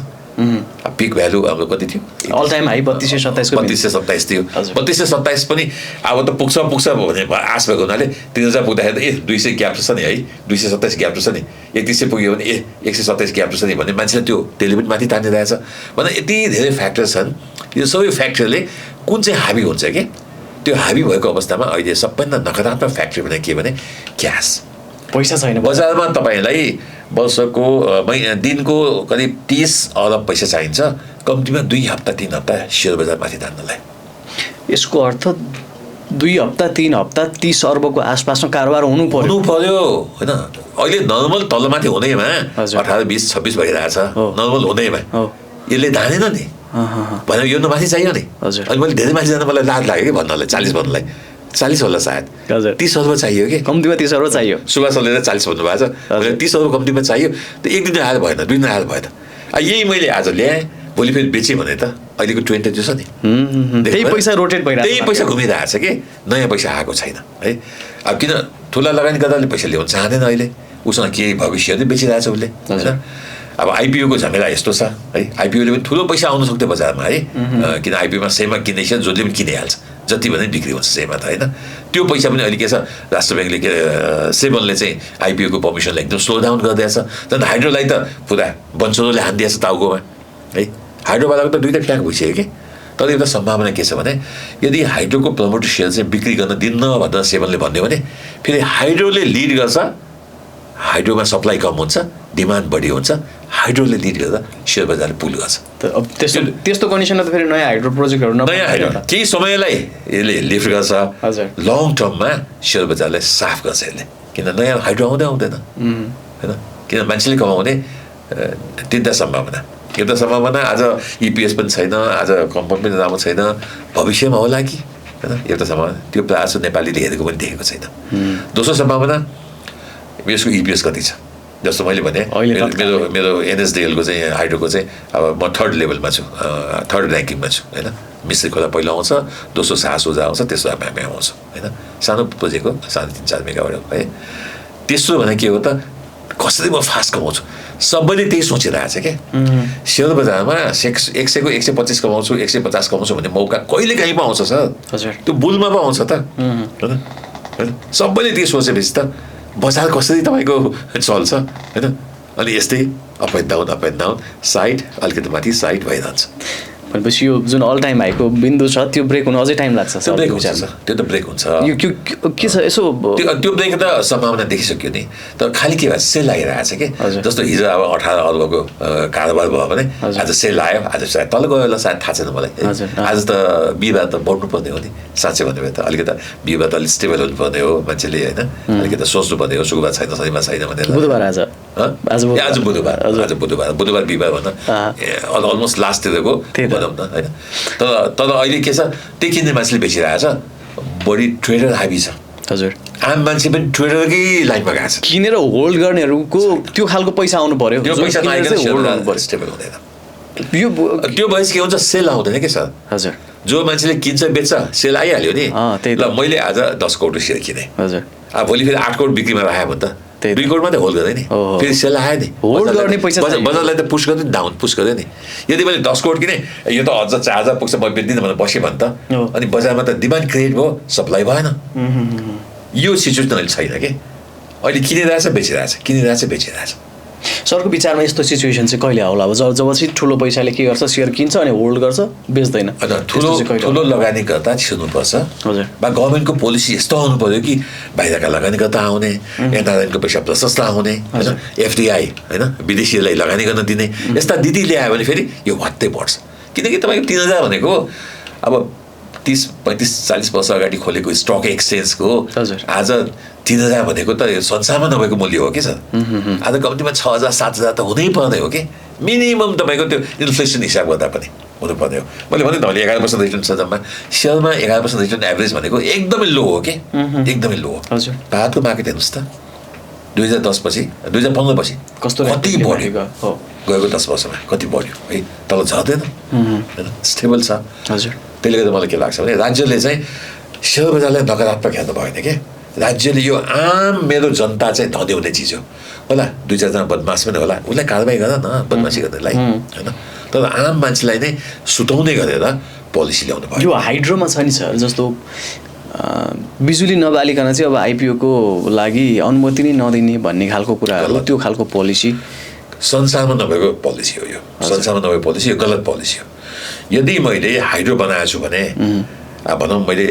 पिक भ्यालु हाम्रो कति थियो? अल टाइम हाई 3227 3227 थियो। 3227 पनि अब त पुग्छ भने आश भएको हुनाले 3000 पुग्दाखेरि त 200 ग्याप छ नि है, 227 ग्याप छ नि, 3100 पुग्यो भने 127 ग्याप छ नि भन्ने मान्छेले त्यसले पनि माथि तानिरहेछ। भने यति धेरै फ्याक्टर छन्। यो सबै फ्याक्टरले कुन चाहिँ हाबी हुन्छ कि त्यो हाबी भएको अवस्थामा अहिले सबभन्दा नकारात्मक फ्याक्टर भने के भने क्यास, पैसा छैन बजारमा। तपाईँलाई वर्षको दिनको करिब 30 अरब पैसा चाहिन्छ कम्तीमा 2 हप्ता 3 हप्ता सेयर बजार माथि तान्नलाई। यसको अर्थ 2 हप्ता 3 हप्ता 30 अर्बको आसपासमा कारोबार हुनु पर्यो होइन। अहिले नर्मल तलमाथि हुँदैमा 18 20 26 भइरहेछ, नर्मल हुँदैमा यसले धानेन नि भनेर यो माथि चाहियो नि। अनि मैले धेरै माथि जान मलाई लाज लाग्यो कि भन्नलाई, 40 भन्नलाई, 40 होला सायद, 30 अर्ब चाहियो कि कम्तीमा 30 अर्ब चाहियो। सुभाषले 40 भन्नुभएको छ, 30 अर्ब कम्तीमा चाहियो। त एक दिन आएर भएन, 2 दिन आएर भएन। यही मैले आज ल्याएँ, भोलि फेरि बेचेँ भने त अहिलेको ट्रेन्ड त त्यो छ नि, त्यही पैसा रोटेट भइरहेको, त्यही पैसा घुमिरहेको छ कि नयाँ पैसा आएको छैन है। अब किन ठुला लगानीकर्ताले पैसा ल्याउन चाहँदैन, अहिले उसँग के भएको सेयर बेचिरहेछ उसले होइन। अब आइपिओको झमेला यस्तो छ है, आइपिओले पनि ठुलो पैसा आउन सक्थ्यो बजारमा है, किन आइपिओमा सेयरमा किन्ने छ, जसले पनि किनिहाल्छ, जति भने बिक्री हुन्छ सेयरमा त होइन। त्यो पैसा पनि अहिले के छ, राष्ट्र ब्याङ्कले सेबनले चाहिँ आइपिओको पर्मिसनलाई एकदम स्लो डाउन गरिदिएछ। झन् हाइड्रोलाई त पुरा बन्चरोले हानिदिएछ टाउकोमा है। हाइड्रोवालाको त 2टा ट्याग भइसक्यो कि। तर एउटा सम्भावना के छ भने यदि हाइड्रोको प्रमोटर सेयर चाहिँ बिक्री गर्न दिन्न भनेर सेबनले भन्यो भने फेरि हाइड्रोले लिड गर्छ, हाइड्रोमा सप्लाई कम हुन्छ, डिमान्ड बढी हुन्छ, हाइड्रोले लिड गर्दा सेयर बजारले पुल गर्छ। अब त्यस्तो कन्डिसनमा त फेरि नयाँ हाइड्रो प्रोजेक्टहरू नयाँ हाइड्रो केही समयलाई यसले लिफ्ट गर्छ, लङ टर्ममा सेयर बजारलाई साफ गर्छ यसले। किन नयाँ हाइड्रो आउँदैन होइन, किन मान्छेले कमाउने 3टा सम्भावना। एउटा सम्भावना आज इपिएस पनि छैन, आज कम्पाउन्ड पनि राम्रो छैन, भविष्यमा होला कि होइन, एउटा सम्भावना त्यो प्रायः नेपालीले हेरेको पनि देखेको छैन। दोस्रो सम्भावना यसको इपिएस कति छ, जस्तो मैले भने मेरो एनएसडिएलको चाहिँ हाइड्रोको चाहिँ अब म 3rd लेभलमा छु, 3rd ऱ्याङ्किङमा छु होइन। मिश्री खोला पहिलो आउँछ, दोस्रो सासोजा आउँछ, तेस्रो हामी आउँछ होइन। सानो प्रोजेक्ट हो, 3.5-4 मेगावाट है। तेस्रो भने के हो त, कसरी म फास्ट कमाउँछु, सबैले त्यही सोचिरहेछ क्या। सेयर बजारमा 100को 125 कमाउँछु, 150 कमाउँछु भन्ने मौका कहिले काहीँ पो आउँछ सर, त्यो बुलमा पो आउँछ त होइन। सबैले त्यही सोचेपछि त बजार कसरी तपाईँको चल्छ होइन। अनि यस्तै अप एन्ड डाउन साइड, अलिकति माथि साइड भइरहन्छ। भनेपछि यो जुन अल टाइम हाईको बिन्दु छ त्यो ब्रेक हुन अझै टाइम लाग्छ त्यो ब्रेक हुन्छ त्यो त ब्रेक हुन्छ यो के छ यसो त्यो ब्रेक त सम्भावना देखिसक्यो नि तर खालि के भन्छ सेल लागिरहेको छ कि जस्तो हिजो अब 18 अर्बको कारोबार भयो भने आज सेल लाग्यो आज सायद तल गयो होला सायद थाहा छैन मलाई आज त बिहिबार त बढ्नु पर्ने हो नि साँच्चै भन्यो भने त अलिकति बिहिबार त अलिक स्टेबल हुनुपर्ने हो मान्छेले होइन अलिकति सोच्नु पर्ने हो शुक्रबार छैन शनिबार छैन भनेर बुधबार आज बुधबार बिहिबार भन्दा अलमोस्ट लास्टतिरको भनौँ न होइन तर अहिले के छ त्यही किन्ने मान्छेले बेचिरहेको छ बढी ट्रेडर हाबी छ हजुर आम मान्छे पनि ट्रेडरकै लाइनमा गएको छ किनेर होल्ड गर्नेहरूको त्यो खालको पैसा आउनु पर्यो त्यो पैसा स्टेबल हुँदैन त्यो भएपछि के हुन्छ सेल आउँदैन कि सर हजुर जो मान्छेले किन्छ बेच्छ सेल आइहाल्यो नि ल मैले आज 10 करोड सेयर किने हजुर अब भोलि फेरि 8 करोड बिक्रीमा राख्यो भने त 2 करोड मात्रै होल्ड गर्दै नि फेरि सेल आयो नि होल्ड गर्ने पैसा बजारलाई त पुस गर्दै डाउन पुस गर्दै नि यदि मैले 10 करोड किने यो त अझ 4000 पुग्छ म बेच्दिनँ भनेर बसेँ भने त अनि बजारमा त डिमान्ड क्रिएट भयो सप्लाई भएन यो सिचुएसन अहिले छैन कि अहिले किनिरहेछ बेचिरहेछ सरको विचारमा यस्तो सिचुएसन चाहिँ कहिले आउला अब जब चाहिँ ठुलो पैसाले के गर्छ सेयर किन्छ अनि होल्ड गर्छ बेच्दैन ठुलो लगानीकर्ता छिर्नुपर्छ हजुर वा गभर्मेन्टको पोलिसी यस्तो आउनु पर्यो कि बाहिरका लगानीकर्ता आउने एनआरआईको पैसा प्रशस्त आउने होइन एफडिआई होइन विदेशीलाई लगानी गर्न दिने यस्ता दिदी ल्यायो भने फेरि यो भत्तै बढ्छ किनकि तपाईँको 3000 भनेको अब 30-35-40 वर्ष अगाडि खोलेको स्टक एक्सचेन्जको आज 3000 भनेको त संसारमा नभएको मूल्य हो कि सर आज कम्तीमा 6000-7000 त हुनै पर्ने हो कि मिनिमम तपाईँको त्यो इन्फ्लेसन हिसाब गर्दा पनि हुनुपर्ने हो मैले भने अहिले 11% रिटर्न छ जम्मा सेयरमा 11% रिटर्न एभरेज भनेको एकदमै लो हो कि एकदमै लो हो भारतको मार्केट हेर्नुहोस् त 2010 पछि 2015 पछि कति बढ्यो गएको 10 वर्षमा कति बढ्यो है तल झर्दैन होइन स्टेबल छ हजुर त्यसले गर्दा मलाई के लाग्छ भने राज्यले चाहिँ सेयर बजारलाई नकारात्मक हेर्नु भएन कि राज्यले यो आम मेरो जनता चाहिँ धन्याउने चिज हो होला 2-4 जना बदमास पनि होला उसलाई कारबाही गर न बदमासी गर्नेलाई होइन तर आम मान्छेलाई नै सुताउने गरेर पोलिसी ल्याउनु पर्यो यो हाइड्रोमा छ नि सर जस्तो बिजुली नबालिकन चाहिँ अब आइपिओको लागि अनुमति नै नदिने भन्ने खालको कुराहरू त्यो खालको पोलिसी संसारमा नभएको पोलिसी हो यो संसारमा नभएको पोलिसी यो गलत पोलिसी हो यदि मैले हाइड्रो बनाएको छु भने भनौँ मैले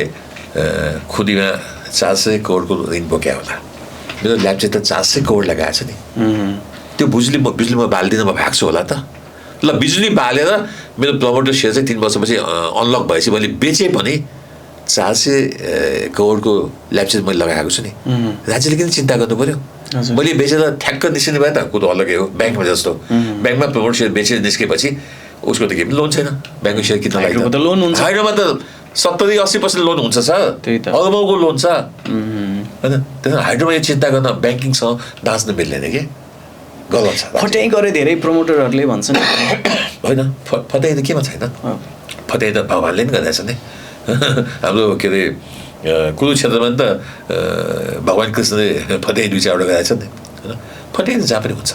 खुदीमा 400 करोडको ऋण बोक्या होला मेरो ल्याब चाहिँ त 400 करोड लगाएको छ नि त्यो बिजुली म बाल्दिनँ म भाग्छु होला त ल बिजुली बालेर मेरो प्रमोटर सेयर चाहिँ 3 वर्षपछि अनलक भएपछि मैले बेचेँ पनि 400 करोडको ल्याब चाहिँ मैले लगाएको छु नि राज्यले किन चिन्ता गर्नु पर्यो मैले बेचेर ठ्याक्क निस्किने भए त कुरो अलगै हो ब्याङ्कमा जस्तो ब्याङ्कमा प्रमोटर सेयर बेचेर निस्केपछि उसको त केही लोन छैन ब्याङ्कको सेयर किन्न लागि हाइड्रोमा त 70-80% लोन हुन्छ सर अर्बौँको लोन छ होइन त्यही हाइड्रोमा यो चिन्ता गर्न ब्याङ्किङसँग बाँच्न मिल्दैन कि गलत छ फट्याइ गरे धेरै प्रमोटरहरूले भन्छन् होइन फट्याइ त केमा छैन फट्याइ त भगवान्ले पनि गरिरहेछ नि हाम्रो के अरे कुरुक्षेत्रमा नि त भगवान् कृष्णले फट्याइ 2-4वटा गरिरहेछ नि होइन फट्याइ त जहाँ पनि हुन्छ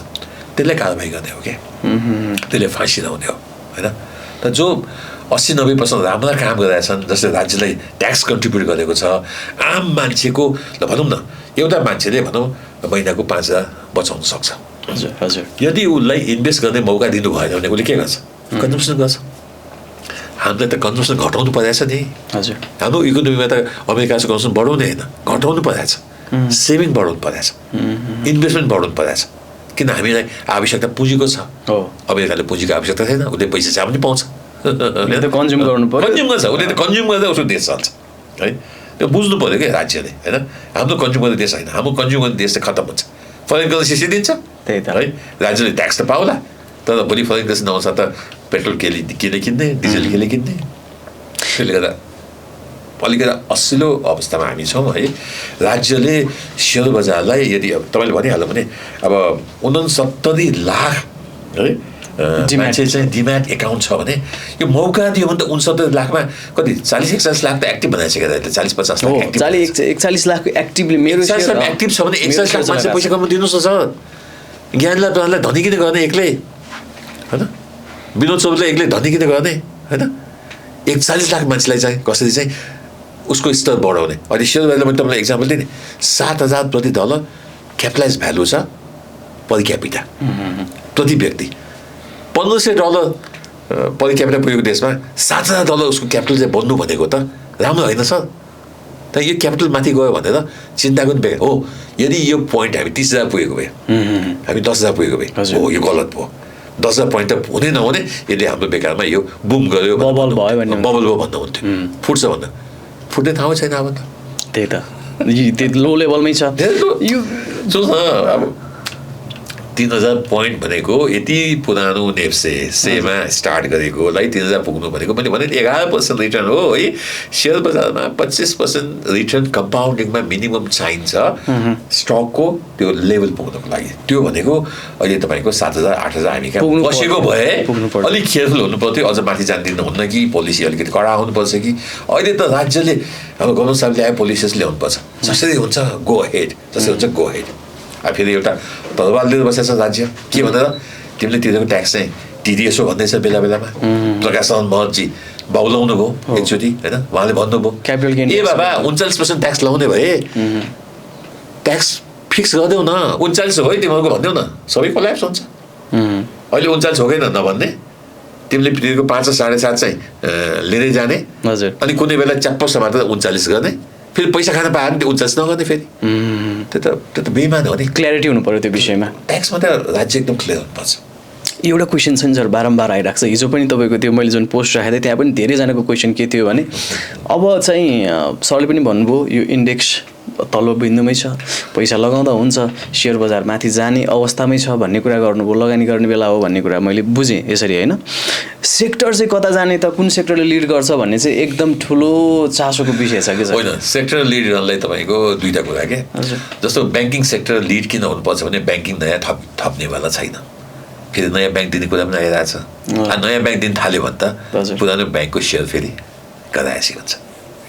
त्यसलाई कारबाही गर्ने हो क्या त्यसले फाँसी लाउने हो होइन त जो 80-90% राम्रा काम गरिरहेछन् जसले राज्यलाई ट्याक्स कन्ट्रिब्युट गरेको छ आम मान्छेको ल भनौँ न एउटा मान्छेले भनौँ महिनाको 5000 बचाउन सक्छ हजुर हजुर यदि उसलाई इन्भेस्ट गर्ने मौका दिनु भएन भने उसले के गर्छ कन्जम्सन गर्छ हामीलाई त कन्जम्सन घटाउनु परेछ नि हजुर हाम्रो इकोनोमीमा त अमेरिकाको कन्जम्सन बढाउने होइन घटाउनु परेछ सेभिङ बढाउनु परेछ इन्भेस्टमेन्ट बढाउनु परेछ किन हामीलाई आवश्यकता पुँजीको छ अमेरिकाले पुँजीको आवश्यकता छैन उसले पैसा चाहिँ पनि पाउँछ कन्ज्युम गर्नु पर्यो कन्ज्युम गर्छ उसले त कन्ज्युम गर्दा उसको देश चल्छ है त्यो बुझ्नु पऱ्यो कि राज्यले होइन हाम्रो कन्ज्युम गर्ने देश होइन हाम्रो कन्ज्युम गर्ने देश चाहिँ खत्तम हुन्छ फरेन करेन्सी दिन्छ त्यही त है राज्यले ट्याक्स त पाउला तर भोलि फरेन करेन्सी नआउँछ त पेट्रोल केले किन्ने डिजल केले किन्ने त्यसले गर्दा अलिकति असिलो अवस्थामा हामी छौँ है राज्यले सेयर बजारलाई यदि अब तपाईँले भनिहाल्नु भने अब 69 लाख है मान्छे चाहिँ डिम्याट एकाउन्ट छ भने यो मौका दियो भने त 69 लाखमा कति 40-41 लाख त एक्टिभ बनाइसक्यो यसले 40-50 लाख एक्टिभ 41 लाखको एक्टिभली मेरो एक्टिभ छ भने 41 लाख मान्छे पैसा कमाउनु दिनुहोस् न सर ज्ञानलाई प्रधानलाई धनी किन गर्ने एक्लै होइन विनोद चौधरीलाई एक्लै धनी किन गर्ने होइन 41 लाख मान्छेलाई चाहिँ कसरी चाहिँ उसको स्तर बढाउने अनि सेयर बजारमा मैले तपाईँलाई इक्जाम्पल दिएँ नि $7,000 प्रति डलर क्यापिटलाइज भ्यालु छ पर क्यापिटा प्रति व्यक्ति $1,500 पर क्यापिटल पुगेको देशमा 7,000 डलर उसको क्यापिटल चाहिँ बन्नु भनेको त राम्रो होइन सर। त यो क्यापिटल माथि गयो भनेर चिन्ताको पनि बेकार हो। यदि यो पोइन्ट हामी 30,000 पुगेको भए, हामी 10,000 पुगेको भए, हो यो गलत भयो। 10,000 पोइन्ट त हुँदै नहुने, यदि हाम्रो बेकारमा यो बुम गऱ्यो, बबल भयो भन्नु हुन्थ्यो। फुट्छ भन्दा फुट्ने ठाउँ छैन अब त। त्यही त लो लेभलमै छ यो। अब 3,000 पोइन्ट भनेको यति पुरानो सेमा स्टार्ट गरेकोलाई 3,000 पुग्नु भनेको मैले भने 11% रिटर्न हो है। सेयर बजारमा 25% रिटर्न कम्पाउन्डिङमा मिनिमम चाहिन्छ स्टकको त्यो लेभल पुग्नको लागि। त्यो भनेको अहिले तपाईँको 7,000 8,000 हामी कहाँ बसेको भए अलिक केयरफुल हुनु पर्थ्यो। अझ माथि जान दिनुहुन्न कि पोलिसी अलिकति कडा हुनुपर्छ कि। अहिले त राज्यले अब गभर्मेन्ट साहबले आयो पोलिसिस ल्याउनु पर्छ। जसरी हुन्छ गो हेड, जसरी हुन्छ गो हेड। फेरि एउटा दरबार लिएर बसेको छ राज्य के भनेर तिमीले तिरेको ट्याक्स चाहिँ टिडिएस हो भन्दैछ बेला बेलामा। प्रकाश महतजी बाउलाउनु भयो एकचोटि होइन, उहाँले भन्नुभयो ए बाबा 39% ट्याक्स लाउने भए ट्याक्स फिक्स गरिदेऊ न, 39 हो है तिमीहरूको भनिदेऊ न, सबै कोल्याप्स हुन्छ। अहिले 39 हो कि नभन्ने, तिमीले तिरेको 5 7.5 चाहिँ लिँदै जाने अनि कुनै बेला च्याप्प समातेर 39 गर्ने, फेरि पैसा खान पायो भने 39 नगर्ने फेरि। त्यो त बेइमान हो नि। क्ल्यारिटी हुनु पर्यो त्यो विषयमा। ट्याक्समा त राज्य एकदम क्लियर हुनुपर्छ। एउटा क्वेसन छ नि सर, बारम्बार आइरहेको छ। हिजो पनि तपाईँको त्यो मैले जुन पोस्ट राखेको थिएँ त्यहाँ पनि धेरैजनाको क्वेसन के थियो भने अब चाहिँ सरले पनि भन्नुभयो यो इन्डेक्स तल्लो बिन्दुमै छ, पैसा लगाउँदा हुन्छ, सेयर बजार माथि जाने अवस्थामै छ भन्ने कुरा गर्नुभयो, लगानी गर्ने बेला हो भन्ने कुरा मैले बुझेँ यसरी होइन। सेक्टर चाहिँ कता जाने त, कुन सेक्टरले लिड गर्छ भन्ने चाहिँ एकदम ठुलो चासोको विषय छ कि होइन। सेक्टर लिड गर्नलाई तपाईँको दुईवटा कुरा के, जस्तो ब्याङ्किङ सेक्टर लिड किन हुनुपर्छ भने ब्याङ्किङ नयाँ थप्नेवाला छैन। फेरि नयाँ ब्याङ्क दिने कुरा पनि आइरहेको छ। नयाँ ब्याङ्क दिन थाल्यो भने त पुरानो ब्याङ्कको सेयर फेरि गराएसी हुन्छ।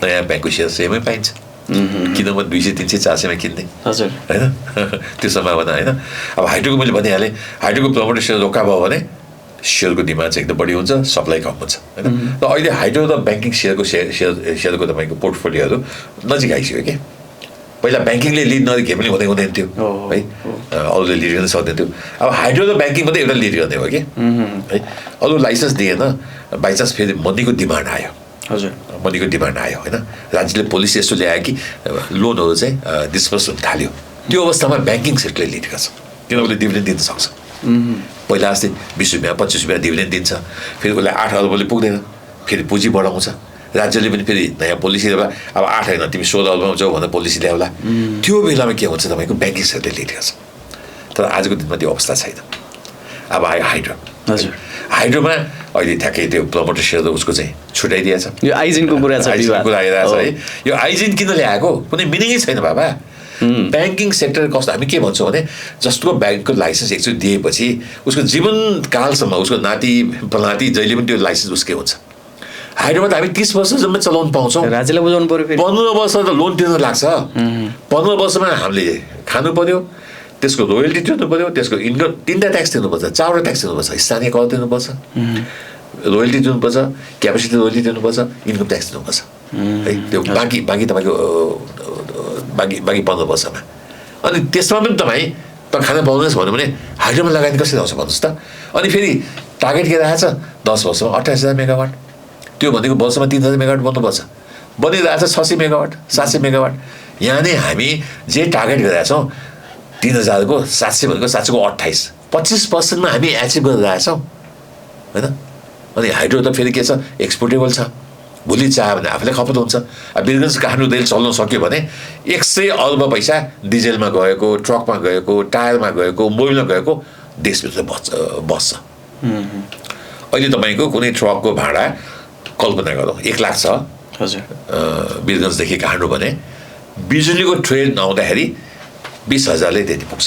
नयाँ ब्याङ्कको सेयर सेमै पाइन्छ, किन म 200 300 400 मा किन्ने होइन त्यो सम्भावना होइन। अब हाइड्रोको मैले भनिहालेँ, हाइड्रोको प्रमोटर सेयर रोका भयो भने सेयरको डिमान्ड चाहिँ एकदम बढी हुन्छ, सप्लाई कम हुन्छ होइन। र अहिले हाइड्रो र ब्याङ्किङ सेयरको तपाईँको पोर्टफोलियोहरू नजिक आइसक्यो कि। पहिला ब्याङ्किङले लिड नदिए पनि हुँदैन थियो है, अरूले लिड गर्न सक्दैन थियो। अब हाइड्रो र ब्याङ्किङ मात्रै एउटा लिड गर्ने हो कि है। अरू लाइसेन्स दिएन, बाइचान्स फेरि मनीको डिमान्ड आयो। हजुर, मनीको डिमान्ड आयो होइन। राज्यले पोलिसी यस्तो ल्यायो कि लोनहरू चाहिँ डिस्पर्स हुन थाल्यो। त्यो अवस्थामा ब्याङ्किङ सेक्टरले लिड गर्छ, किनभने डिभिडेन्ड दिन सक्छ। पहिला अस्ति 20 रुपियाँ 25 रुपियाँ डिभिडेन्ड दिन्छ, फेरि उसलाई 8 अरबले पुग्दैन, फेरि पुँजी बढाउँछ। राज्यले पनि फेरि नयाँ पोलिसी ल्याउला, अब 8 होइन तिमी 16 अरबमा जाऊ भनेर पोलिसी ल्याउला। त्यो बेलामा के हुन्छ तपाईँको ब्याङ्किङ सेक्टरले लिड गर्छ। तर आजको दिनमा त्यो अवस्था छैन। अब आयो हाइड्रो। हजुर, हाइड्रोमा अहिले ठ्याक्कै त्यो प्रमोटर सेयर त उसको चाहिँ छुट्याइदिएछ। यो आइजिनको कुरा छ, कुरा आइरहेछ है। यो आइजिन किन ल्याएको कुनै मिनिङै छैन बाबा। ब्याङ्किङ सेक्टर कस्तो, हामी के भन्छौँ भने जस्तो ब्याङ्कको लाइसेन्स एकचोटि दिएपछि उसको जीवनकालसम्म उसको नाति प्रनाति जहिले पनि त्यो लाइसेन्स उसकै हुन्छ। हाइड्रोमा त हामी 30 वर्षसम्म चलाउनु पाउँछौँ। राज्यलाई बुझाउनु पर्यो, 15 वर्ष त लोन तिर्न लाग्छ। 15 वर्षमा हामीले खानु पर्यो, त्यसको रोयल्टी तिर्नु पर्यो, त्यसको इन्कम 3टा ट्याक्स तिर्नुपर्छ, 4वटा ट्याक्स तिर्नुपर्छ। स्थानीय कर तिर्नुपर्छ, रोयल्टी तिर्नुपर्छ, क्यापेसिटी रोयल्टी तिर्नुपर्छ, इन्कम ट्याक्स तिर्नुपर्छ है। त्यो बाँकी तपाईँको बाँकी 15 वर्षमा। अनि त्यसमा पनि तपाईँ खान पाउनुहोस् भन्यो भने हाइड्रोमा लगानी कसरी आउँछ भन्नुहोस् त। अनि फेरि टार्गेट के राखेको छ 10 वर्षमा 28,000 मेगावाट। त्यो भनेको वर्षमा 3,000 मेगावाट बन्नुपर्छ। बनिरहेको छ 600 मेगावाट 700 मेगावाट। यहाँ नै हामी जे टार्गेट गरिरहेका छौँ 3,000 को 700 भनेको 700 को 28, 25% मा हामी एचिभ गरिरहेछौँ होइन। अनि हाइड्रो त फेरि के छ, एक्सपोर्टेबल छ। भोलि चाह्यो भने आफूलाई खपत हुन्छ। अब वीरगञ्ज काठमाडौँ रेल चल्न सक्यो भने 100 अर्ब पैसा डिजेलमा गएको, ट्रकमा गएको, टायरमा गएको, मोबिलमा गएको देशभित्र बस्छ। अहिले तपाईँको कुनै ट्रकको भाडा कल्पना गरौँ 1 लाख छ। हजुर, वीरगञ्जदेखि काठमाडौँ भने बिजुलीको ट्रेन आउँदाखेरि 20,000ले त्यति पुग्छ,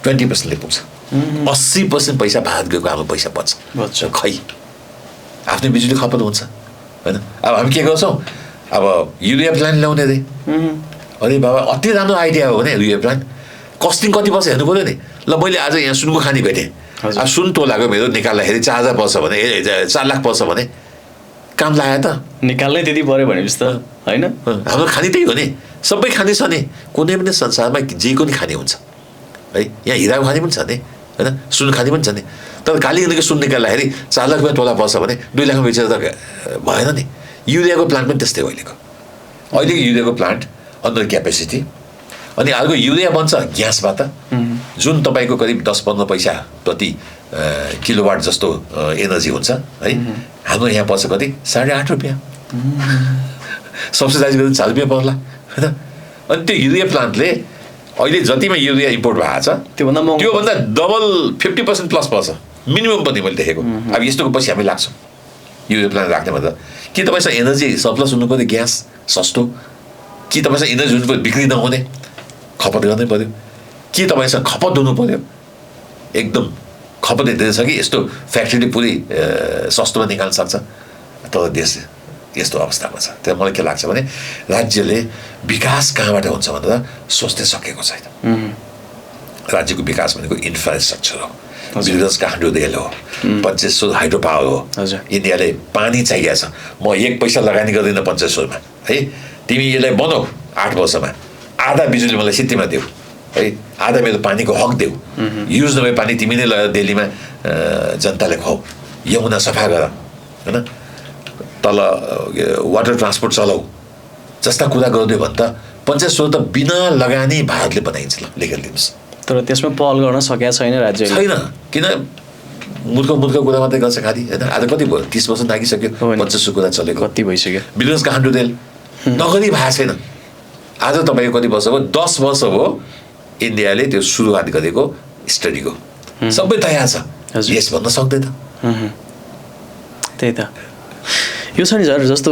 20%ले पुग्छ। 80% पैसा भारत गएको हाम्रो पैसा बच्छ। खै आफ्नै बिजुली खपत हुन्छ होइन। अब हामी के गर्छौँ, अब युरिया प्लान्ट ल्याउने रे। अरे बाबा अति राम्रो आइडिया हो भने युरिया प्लान्ट कस्टिङ कति पर्छ हेर्नु पऱ्यो नि। ल मैले आज यहाँ सुनको खानी भेटेँ, अब सुन तोलाको मेरो निकाल्दाखेरि 4,000 पर्छ भने 4 लाख पर्छ भने काम लाग्यो त, निकाल्नै त्यति पऱ्यो भनेपछि त होइन। हाम्रो खानी त्यही हो नि, सबै खाने छ नि। कुनै पनि संसारमा जे पनि खाने हुन्छ है। यहाँ हिराको खानी पनि छ नि, होइन सुन खाने पनि छ नि तर कालीगञ्जको सुन निकाल्दाखेरि 4 लाख रुपियाँ तोला पर्छ भने 2 लाखमा बेचेर त भएन नि युरियाको प्लान्ट पनि त्यस्तै हो अहिलेको युरियाको प्लान्ट अन्डर क्यापेसिटी अनि अर्को युरिया बन्छ ग्यासबाट जुन तपाईँको करिब 10-15 पैसा प्रति किलोवाट जस्तो एनर्जी हुन्छ है हाम्रो यहाँ पर्छ कति 8.5 रुपियाँ सब्सिडाइज गर्दा 4 रुपियाँ पर्ला होइन अनि त्यो युरिया प्लान्टले अहिले जतिमा युरिया इम्पोर्ट भएको छ त्योभन्दा डबल 50% प्लस पर्छ मिनिमम पनि मैले देखेको अब यस्तोको पछि हामी लाग्छौँ युरिया प्लान्ट राख्ने भन्दा कि तपाईँसँग एनर्जी सरप्लस हुनु पर्यो ग्यास सस्तो कि तपाईँसँग एनर्जी हुनु पर्यो बिक्री नहुने खपत गर्नै पर्यो कि तपाईँसँग खपत हुनु पर्यो एकदम खपत धेरै छ कि यस्तो फ्याक्ट्रीले पुरै सस्तोमा निकाल्न सक्छ तर देश यस्तो अवस्थामा छ त्यहाँ मलाई के लाग्छ भने राज्यले विकास कहाँबाट हुन्छ भनेर सोच्दै सकेको छैन राज्यको विकास भनेको इन्फ्रास्ट्रक्चर हो बिजनेस काठमाडौँ रेल हो 2500 हाइड्रो पावर हो इन्डियाले पानी चाहिएको छ म 1 पैसा लगानी गर्दिनँ 2500मा है तिमी यसलाई बनाऊ 8 वर्षमा आधा बिजुली मलाई सित्तीमा देऊ है आधा मेरो पानीको हक देऊ युज नभए पानी तिमी नै लगेर दिल्लीमा जनताले खुवाऊ यमुना सफा गर होइन तल वाटर ट्रान्सपोर्ट चलाऊ जस्ता कुरा गर्दै भने त 2500 त बिना लगानी भारतले बनाइन्छ ल लेखेर दिनुहोस् तर त्यसमा पहल गर्न सकेको छैन राज्यले छैन किन मूर्ख कुरा मात्रै गर्छ खालि होइन आज कति भयो 30 वर्ष नागिसक्यो 2500 कुरा चलेको कति भइसक्यो बिजनेस काठमाडौँ रेल नगरी भएको छैन आज तपाईँको कति वर्ष भयो 10 वर्ष भयो इन्डियाले त्यो सुरुवात गरेको स्टडीको सबै तयार छ यस भन्न सक्दैन त्यही त यो छ नि सर जस्तो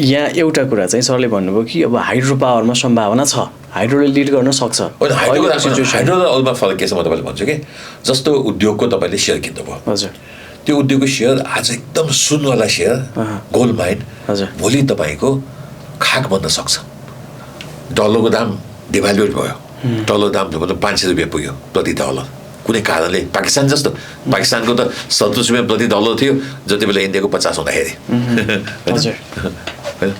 यहाँ एउटा कुरा चाहिँ सरले भन्नुभयो कि अब हाइड्रो पावरमा सम्भावना छ हाइड्रोले लिड गर्न सक्छ हाइड्रो र अरूमा फरक के छ म तपाईँले भन्छु कि जस्तो उद्योगको तपाईँले सेयर किन्नुभयो हजुर त्यो उद्योगको सेयर आज एकदम सुनवाला सेयर गोल्ड माइन भोलि तपाईँको खाक बन्न सक्छ डलरको दाम डिभ्यालुएट भयो डलरको दाम मतलब 500 रुपियाँ पुग्यो प्रति डलर कुनै कारणले पाकिस्तान जस्तो पाकिस्तानको त 70 रुपियाँ प्रति डलर थियो जति बेला इन्डियाको 50 हुँदाखेरि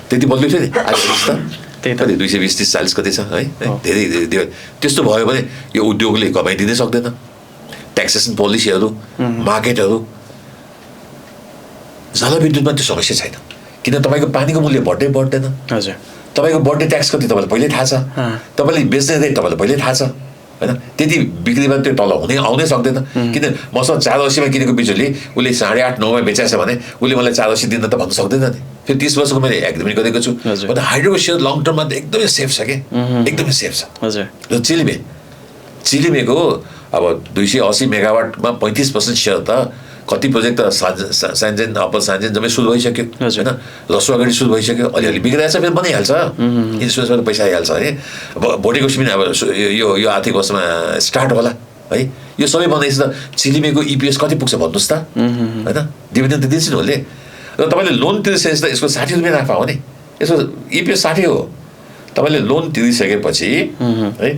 त्यति बलियो थियो नि कति 220-240 कति छ है धेरै त्यस्तो भयो भने यो उद्योगले कमाइदिनै सक्दैन ट्याक्सेसन पोलिसीहरू मार्केटहरू जलविद्युतमा त्यो समस्या छैन किन तपाईँको पानीको मूल्य बढ्दैन हजुर तपाईँको बढ्ने ट्याक्स कति तपाईँलाई पहिल्यै थाहा छ तपाईँले बेच्ने रेट तपाईँलाई पहिल्यै थाहा छ होइन त्यति बिक्रीमा त्यो तल आउनै सक्दैन किन मसँग 480मा किनेको बिजुली उसले 8.5-9मा बेचेको छ भने उसले मलाई 480 दिन त भन्न सक्दैन नि फेरि 30 वर्षको मैले एग्रिमेन्ट गरेको छु अन्त हाइड्रोको सेयर लङ टर्ममा त एकदमै सेफ छ कि एकदमै सेफ छ हजुर र चिलिमेको अब 280 मेगावाटमा 35% सेयर त कति प्रोजेक्ट त सान्जेन अप्पर सान्जेन जम्मै सुरु भइसक्यो होइन लसु अगाडि सुरु भइसक्यो अलिअलि बिग्रिरहेछ फेरि बनिहाल्छ इन्सुरेन्सबाट पैसा आइहाल्छ है अब भोटेको पनि अब यो आर्थिक वर्षमा स्टार्ट होला है यो सबै बनाइछ त चिलिमेको इपिएस कति पुग्छ भन्नुहोस् त होइन डिभिडेन्ड त दिन्छ नि उसले र तपाईँले लोन तिरिसकेपछि त यसको 60 रुपियाँ नाफा हो नि यसको इपिएस 60 हो तपाईँले लोन तिरिसकेपछि है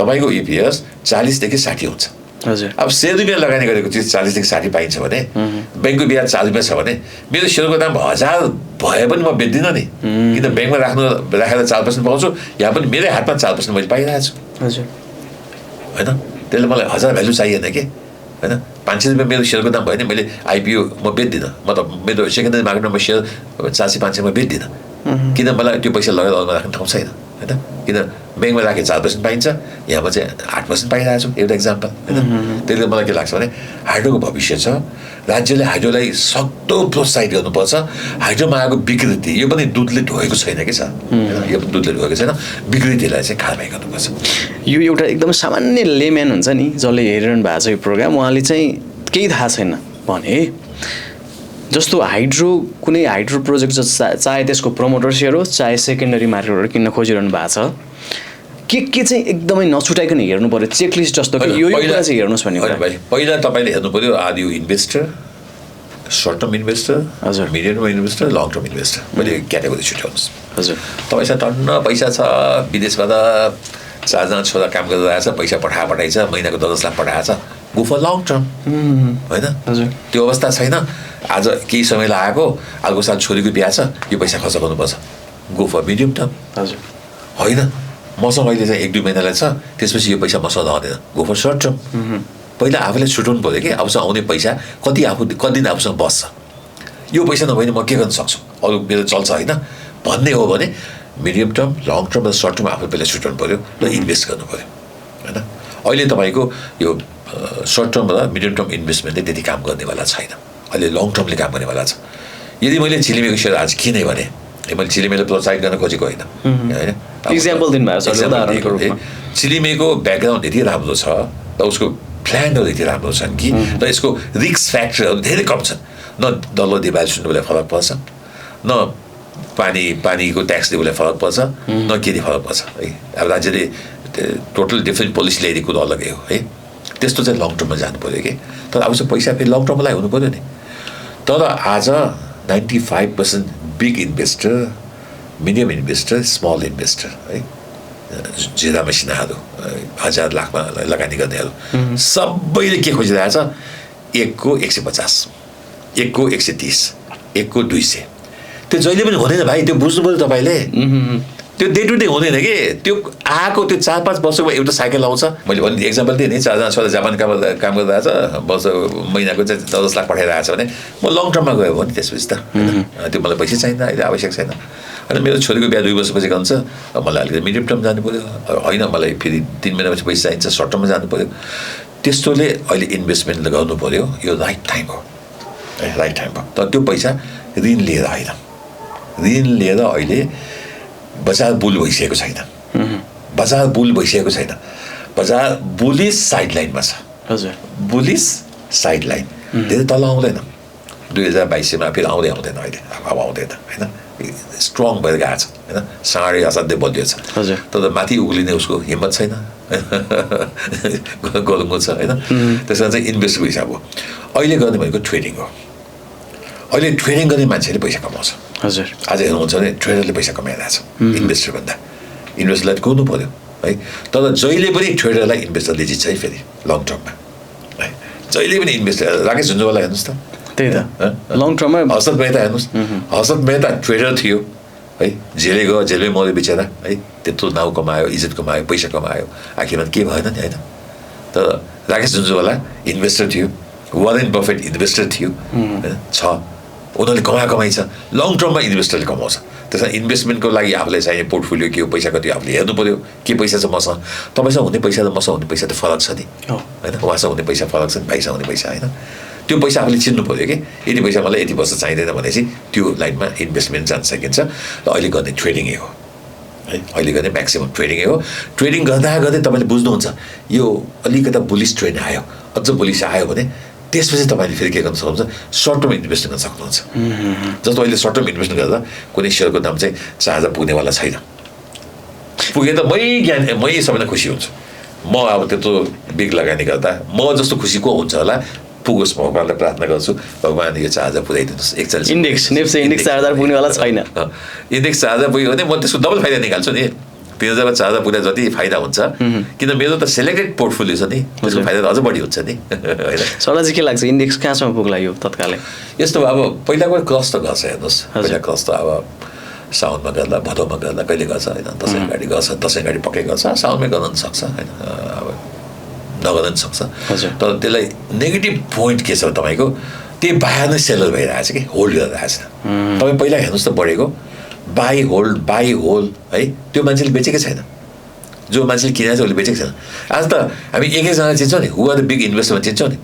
तपाईँको इपिएस 40 देखि 60 हुन्छ हजुर अब 100 रुपियाँ लगानी गरेको चिज 40 देखि 60 पाइन्छ भने ब्याङ्कको ब्याज 4 रुपियाँ छ भने मेरो सेयरको दाम 1000 भए पनि म बेच्दिनँ नि किन ब्याङ्कमा राखेर 4% पाउँछु यहाँ पनि मेरै हातमा 4% मैले पाइरहेको छु हजुर होइन त्यसले मलाई 1000 भ्यालु चाहिएन कि होइन 500 रुपियाँ मेरो सेयरको दाम भयो भने मैले आइपिओ म बेच्दिनँ मतलब मेरो सेकेन्डरी मार्केटमा म सेयर 400-500मा बेच्दिनँ किन मलाई त्यो पैसा लगेर अरूमा राख्ने ठाउँ छैन होइन किन ब्याङ्कमा राखे 4% पाइन्छ यहाँमा चाहिँ 8% पाइरहेको छु एउटा इक्जाम्पल होइन त्यसले मलाई के लाग्छ भने हाइड्रोको भविष्य छ राज्यले हाइड्रोलाई सक्दो प्रोत्साहित गर्नुपर्छ हाइड्रोमा आएको विकृति यो पनि दुधले धोएको छैन कि सर यो पनि दुधले धोएको छैन विकृतिलाई चाहिँ कारबाही गर्नुपर्छ यो एउटा एकदम सामान्य लेम्यान हुन्छ नि जसले हेरिरहनु भएको छ यो प्रोग्राम उहाँले चाहिँ केही थाहा छैन भने जस्तो हाइड्रो कुनै हाइड्रो प्रोजेक्ट चाहे त्यसको प्रमोटर सेयर होस् चाहे सेकेन्डरी मार्केटबाट किन्न खोजिरहनु भएको छ के चाहिँ एकदमै नछुटाइकन हेर्नु पर्यो चेकलिस्ट जस्तो कि यो कुरा चाहिँ हेर्नुहोस् भन्ने कुरा भाइ पहिला तपाईँले हेर्नु पर्यो are you investor short term investor हजुर medium term investor long term investor मैले क्याटेगोरी छुट्याउनुहोस् हजुर तपाईँसँग टन्न पैसा छ विदेशबाट 4जना छोरा काम गरिरहेको छ पैसा पठाइछ महिनाको 10 लाख पठाएको छ गो फर लङ टर्म होइन हजुर त्यो अवस्था छैन आज केही समय लागेको अर्को साल छोरीको बिहा छ यो पैसा खर्च गर्नुपर्छ गो फर मिडियम टर्म हजुर होइन मसँग अहिले चाहिँ 1-2 महिनालाई छ, त्यसपछि यो पैसा मसँग रहँदैन, गो फर सर्ट टर्म। पहिला आफूलाई छुट्याउनु पऱ्यो कि आफूसँग आउने पैसा कति दिन आफूसँग बस्छ, यो पैसा नभए म के गर्न सक्छु, अरू मेरो चल्छ होइन भन्ने हो भने मिडियम टर्म, लङ टर्म र सर्ट टर्म आफूले पहिला छुट्याउनु पऱ्यो र इन्भेस्ट गर्नु पऱ्यो होइन। अहिले तपाईँको यो सर्ट टर्म र मिडियम टर्म इन्भेस्टमेन्टले त्यति काम गर्नेवाला छैन, अहिले लङ टर्मले काम गर्नेवाला छ। यदि मैले चिलिमेको सेयर आज किनेँ भने मैले चिलिमेलाई प्रोत्साहित गर्न खोजेको होइन होइन, इक्जाम्पल दिनुभएको छ। चिलिमेको ब्याकग्राउन्ड यति राम्रो छ र उसको प्लानहरू यति राम्रो छन् कि र यसको रिस्क फ्याक्टरहरू धेरै कम छन्। न डलर डिभ्यालुएसन बेला फरक पर्छ, न पानीको ट्याक्स दिएकोले फरक पर्छ, न के फरक पर्छ है। अब राज्यले टोटल डिफ्रेन्ट पोलिसी ल्याइदिएको कुरो अलगै हो है। त्यस्तो चाहिँ लङ टर्ममा जानु पऱ्यो कि, तर अब चाहिँ पैसा फेरि लङ टर्मलाई हुनु पऱ्यो नि। तर आज 95% big investor, medium investor, small investor है, जेरा मसिनाहरू 1000 लाखमा लगानी गर्नेहरू सबैले के खोजिरहेछ, 1 को 150, 1 को 130, 1 को 200। त्यो जहिले पनि हुँदैन भाइ, त्यो बुझ्नु पऱ्यो तपाईँले। त्यो डे टु डे हुँदैन कि, त्यो आएको त्यो 4-5 वर्षको एउटा साइकल आउँछ। मैले भने एक्जाम्पल दिएँ नि, 4जना छोरा जापान काम गरिरहेछ, वर्ष महिनाको चाहिँ 10 लाख पठाइरहेछ भने म लङ टर्ममा गयो भने त्यसपछि त त्यो मलाई पैसा चाहिँदैन, अहिले आवश्यक छैन। अनि मेरो छोरीको बिहा 2 वर्षपछि हुन्छ, मलाई अलिकति मिडियम टर्म जानु पऱ्यो, होइन मलाई फेरि 3 महिनापछि पैसा चाहिन्छ, सर्ट टर्ममा जानु पऱ्यो। त्यस्तोले अहिले इन्भेस्टमेन्ट गर्नु पऱ्यो, यो राइट टाइम हो, राइट टाइम हो। तर त्यो पैसा ऋण लिएर होइन, ऋण लिएर अहिले बजार बुल भइसकेको छैन, बजार बुल भइसकेको छैन, बजार बुलिस साइडलाइनमा छ। हजुर, बुलिस साइडलाइन धेरै तल आउँदैन, 2022मा फेरि आउँदैन अहिले, अब आउँदैन होइन, स्ट्रङ भएर गएको छ होइन, साँढे असाध्यै बलियो छ। हजुर, तर माथि उक्लिने उसको हिम्मत छैन, गलुङ्गो छ होइन। त्यसमा चाहिँ इन्भेस्टको हिसाब हो। अहिले गर्ने भनेको ट्रेडिङ हो। अहिले ट्रेडिङ गर्ने मान्छेले पैसा कमाउँछ। हजुर, आज हेर्नुहुन्छ भने ट्रेडरले पैसा कमाइरहेको छ इन्भेस्टर भन्दा, इन्भेस्टरलाई कुर्नु पऱ्यो है। तर जहिले पनि ट्रेडरलाई इन्भेस्टरले जित्छ है फेरि लङ टर्ममा है। जहिले पनि इन्भेस्टर, राकेश झुन्झुवाला हेर्नुहोस् त, त्यही त लङ टर्ममा। हर्षद मेहता हेर्नुहोस्, हर्षद मेहता ट्रेडर थियो है, जेलै गयो, जेलै मऱ्यो बिचरा है, त्यत्रो नाउँ कमायो, इज्जत कमायो, पैसा कमायो, आखिरमा के भएन नि होइन। तर राकेश झुन्झुवाला इन्भेस्टर थियो, वारेन बफेट इन्भेस्टर थियो होइन, छ, उनीहरूले कमाइ छ। लङ टर्ममा इन्भेस्टरले कमाउँछ। त्यसमा इन्भेस्टमेन्टको लागि आफूलाई चाहिने पोर्टफोलियो के हो, पैसा कति आफूले हेर्नु पऱ्यो, के पैसा छ मसँग, तपाईँसँग हुने पैसा र मसँग हुने पैसा त फरक छ नि होइन, उहाँसँग हुने पैसा फरक छ नि, भाइसँग हुने पैसा होइन। त्यो पैसा आफूले चिन्नु पऱ्यो कि यति पैसा मलाई यति वर्ष चाहिँदैन भनेपछि त्यो लाइनमा इन्भेस्टमेन्ट जान सकिन्छ। र अहिले गर्ने ट्रेडिङै हो है, अहिले गर्ने म्याक्सिमम् ट्रेडिङै हो। ट्रेडिङ गर्दा गर्दै तपाईँले बुझ्नुहुन्छ यो अलिकता बुलिस ट्रेन्ड आयो, अझ बुलिस आयो भने त्यसपछि तपाईँले फेरि के गर्न सक्नुहुन्छ, सर्ट टर्म इन्भेस्ट गर्न सक्नुहुन्छ। जस्तो अहिले सर्ट टर्म इन्भेस्ट गर्दा कुनै सेयरको दाम चाहिँ 4000 पुग्नेवाला छैन, पुगे त मै सबैलाई खुसी हुन्छु। म अब त्यत्रो बिग लगानी गर्दा म जस्तो खुसी को हुन्छ होला, पुगोस्, म भगवान्लाई प्रार्थना गर्छु, भगवान् यो 4000 पुऱ्याइदिनुहोस्। 41 इन्डेक्स 4000 पुग्नेवाला छैन, इन्डेक्स 4000 पुग्यो भने म त्यसको डबल फाइदा निकाल्छु नि। 3000 4000 पुग्दा जति फाइदा हुन्छ, किन मेरो त सेलेक्टेड पोर्टफोलियो छ नि, त्यसको फाइदा अझ बढी हुन्छ नि होइन। सरलाई चाहिँ के लाग्छ, इन्डेक्स कहाँसम्म पुग्ला यो तत्कालै? यस्तो अब पहिलाको क्रस त गर्छ हेर्नुहोस्, पहिला क्रस त अब साउनमा गर्दा, भदौमा गर्दा कहिले गर्छ होइन, दसैँ अगाडि गर्छ, दसैँ अगाडि पक्कै गर्छ, साउनमै गर्न सक्छ होइन, अब नगर्न सक्छ। तर त्यसलाई नेगेटिभ पोइन्ट के छ तपाईँको, त्यही बाहिर नै सेलर भइरहेछ कि, होल्ड गरिरहेछ। तपाईँ पहिला हेर्नुहोस् त बढेको बाई होल्ड है, त्यो मान्छेले बेचेकै छैन, जो मान्छेले किनेको छ उसले बेचेको छैन। आज त हामी एकैजना चिन्छौँ नि, हु आर द बिग इन्भेस्टर चिन्छौँ नि,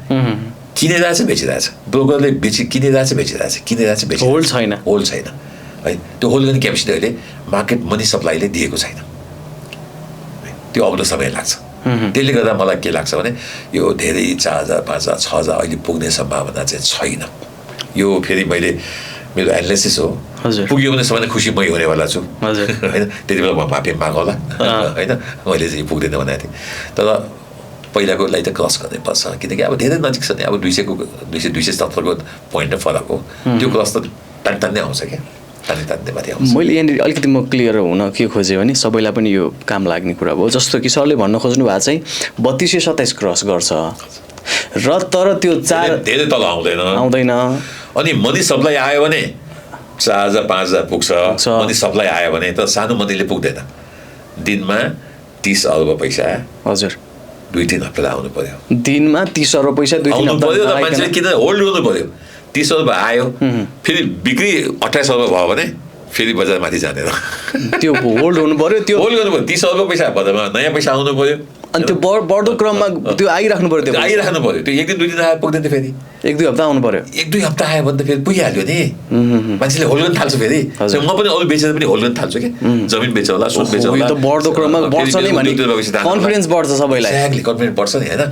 किनिरहेछ बेचिरहेछ, ब्रोकरले किनिरहेछ बेचिरहेछ, होल्ड छैन है। त्यो होल्ड गर्ने क्यापेसिटी अहिले मार्केट मनी सप्लाईले दिएको छैन, त्यो आउन समय लाग्छ। त्यसले गर्दा मलाई के लाग्छ भने यो धेरै 4000 5000 6000 अहिले पुग्ने सम्भावना चाहिँ छैन। यो फेरि मेरो एनालिसिस हो, पुग्यो भने सबैलाई खुसी मै हुनेवाला छु होइन, त्यति बेला म माफी मागौँला होइन, मैले चाहिँ पुग्दैन भनेको थिएँ। तर पहिलाकोलाई त क्रस गर्नै पर्छ, किनकि अब धेरै नजिक छ नि, अब 270को पोइन्ट फरक हो, त्यो क्रस त तान्दै आउँछ क्या, तान्दै माथि आउँछ। मैले यहाँनिर अलिकति म क्लियर हुन के खोजेँ भने सबैलाई पनि यो काम लाग्ने कुरा हो। जस्तो कि सरले भन्न खोज्नु भएको चाहिँ 3227 क्रस गर्छ र तर त्यो धेरै तल आउँदैन। अनि मनी सप्लाई आयो भने 4000 5000 पुग्छ, मनी सप्लाई आयो भने त सानो मनीले पुग्दैन। दिनमा 30 अर्ब पैसा हजुर 2-3 हप्ता आउनु पर्यो दिनमा 30 अर्ब पैसा 2-3 आउनु हप्ता पर्यो त मान्छेले किन होल्ड गर्नु पर्यो 30 अर्ब आयो फेरि बिक्री 28 अर्ब भयो भने फेरि बजार माथि जाँदैन त्यो होल्ड हुनु पर्यो त्यो होल्ड गर्नु पर्यो 30 अर्ब पैसा बजारमा नयाँ पैसा आउनु पर्यो अनि त्यो बढ्दो क्रममा त्यो आइराख्नु पर्यो त्यो आइराख्नु पर्यो त्यो 1 दिन 2 दिन आएर पुग्दैन फेरि 1-2 हप्ता आउनु पर्यो 1-2 हप्ता आयो भने त फेरि पुगिहाल्यो नि मान्छेले होल्ड गर्न थाल्छ फेरि म पनि अरू बेचेर पनि होल्ड गर्न थाल्छु कि जमिन बेच होला सुन बेच होला यो त बढ्दो क्रममा बढ्छ नै भने कन्फिडेन्स बढ्छ सबैलाई एक्ज्याक्टली कन्फिडेन्स बढ्छ नि हैन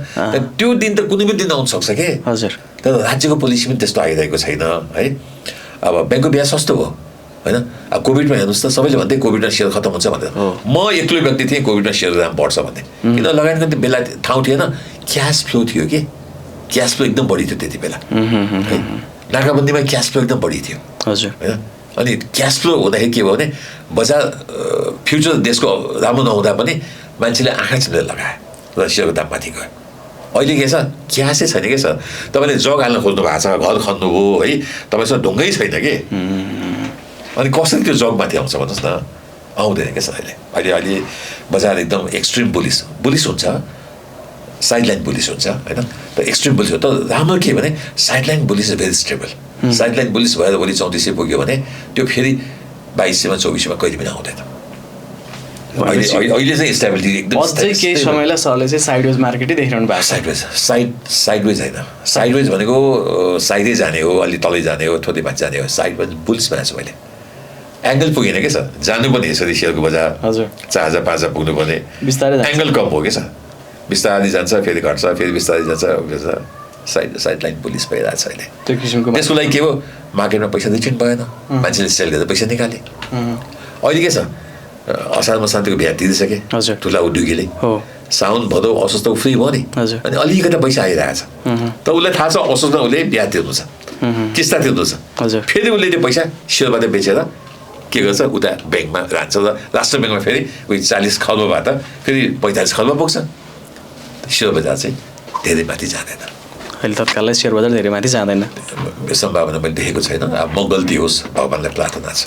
त्यो दिन त कुनै पनि दिन आउन सक्छ के हजुर तर राज्यको पोलिसी पनि त्यस्तो आइरहेको छैन है अब ब्याङ्कको ब्याज सस्तो भयो हैन अब कोभिडमा हेर्नुहोस् त सबैले भन्थे कोभिडमा सेयर खत्तम हुन्छ भनेर म एक्लै व्यक्ति थिएँ कोभिडमा सेयरको दाम बढ्छ भन्थे किन लगानीको त्यो बेला ठाउँ थिएन क्यास फ्लो थियो कि क्यास फ्लो एकदम बढी थियो त्यति बेला है नाकाबन्दीमा क्यास फ्लो एकदम बढी थियो हजुर हैन अनि क्यास फ्लो हुँदाखेरि के भयो भने बजार फ्युचर देशको राम्रो नहुँदा पनि मान्छेले आँखा चिम्लेर लगायो र सेयरको दाम माथि गयो अहिले के छ क्यासै छैन के छ तपाईँले जग हाल्न खोज्नु भएको छ घर खन्नु हो है तपाईँसँग ढुङ्गै छैन कि अनि कसरी त्यो जगमाथि आउँछ भन्नुहोस् न आउँदैन क्या सर अहिले बजार एकदम एक्सट्रिम बुलिस हुन्छ साइडलाइन बुलिस हुन्छ होइन त एक्सट्रिम बुलिस हो त राम्रो के भने sideline bullish is very stable sideline bullish भएर भोलि 3400 पुग्यो भने त्यो फेरि 2200मा 2400मा कहिले पनि आउँदैन अहिले चाहिँ स्टेबिलिटी एकदम अझै केही समयलाई सरले चाहिँ साइडवेज मार्केटै देखिरहनु भएको साइडवेज होइन साइडवेज भनेको साइडै जाने हो अलि तलै जाने हो थोरै माथि जाने हो साइडवेज बुल्स बनाएको छु मैले एङ्गल पुगेन क्या सर जानु पनि यसरी सेयरको बजार हजुर 4000-5000 पुग्नु पर्ने बिस्तारै एङ्गल कम हो क्या सर बिस्तारै जान्छ फेरि घट्छ फेरि बिस्तारै जान्छ साइड लाइन पुलिस भइरहेको छ अहिले त्यो किसिमको त्यसको लागि के हो मार्केटमा पैसा रिटर्न भएन मान्छेले सेल गरेर पैसा निकाले अहिले के छ असारमा शान्तिको बिहा तिरिसके हजुर ठुला उद्योगीले हो साउन भदौ असोजको फ्री भयो नि अनि अलिकति पैसा आइरहेछ त उसलाई थाहा छ असोजमा उसले बिहा तिर्नु छ किस्ता तिर्नु छ हजुर फेरि उसले त्यो पैसा सेयरबाट बेचेर के गर्छ उता ब्याङ्कमा राख्छ र राष्ट्र ब्याङ्कमा फेरि उयो 40 खर्बबाट फेरि 45 खर्ब पुग्छ सेयर बजार चाहिँ धेरै माथि जाँदैन अहिले तत्कालै सेयर बजार धेरै माथि जाँदैन सम्भावना मैले देखेको छैन अब म गल्ती होस् भगवान्लाई प्रार्थना छ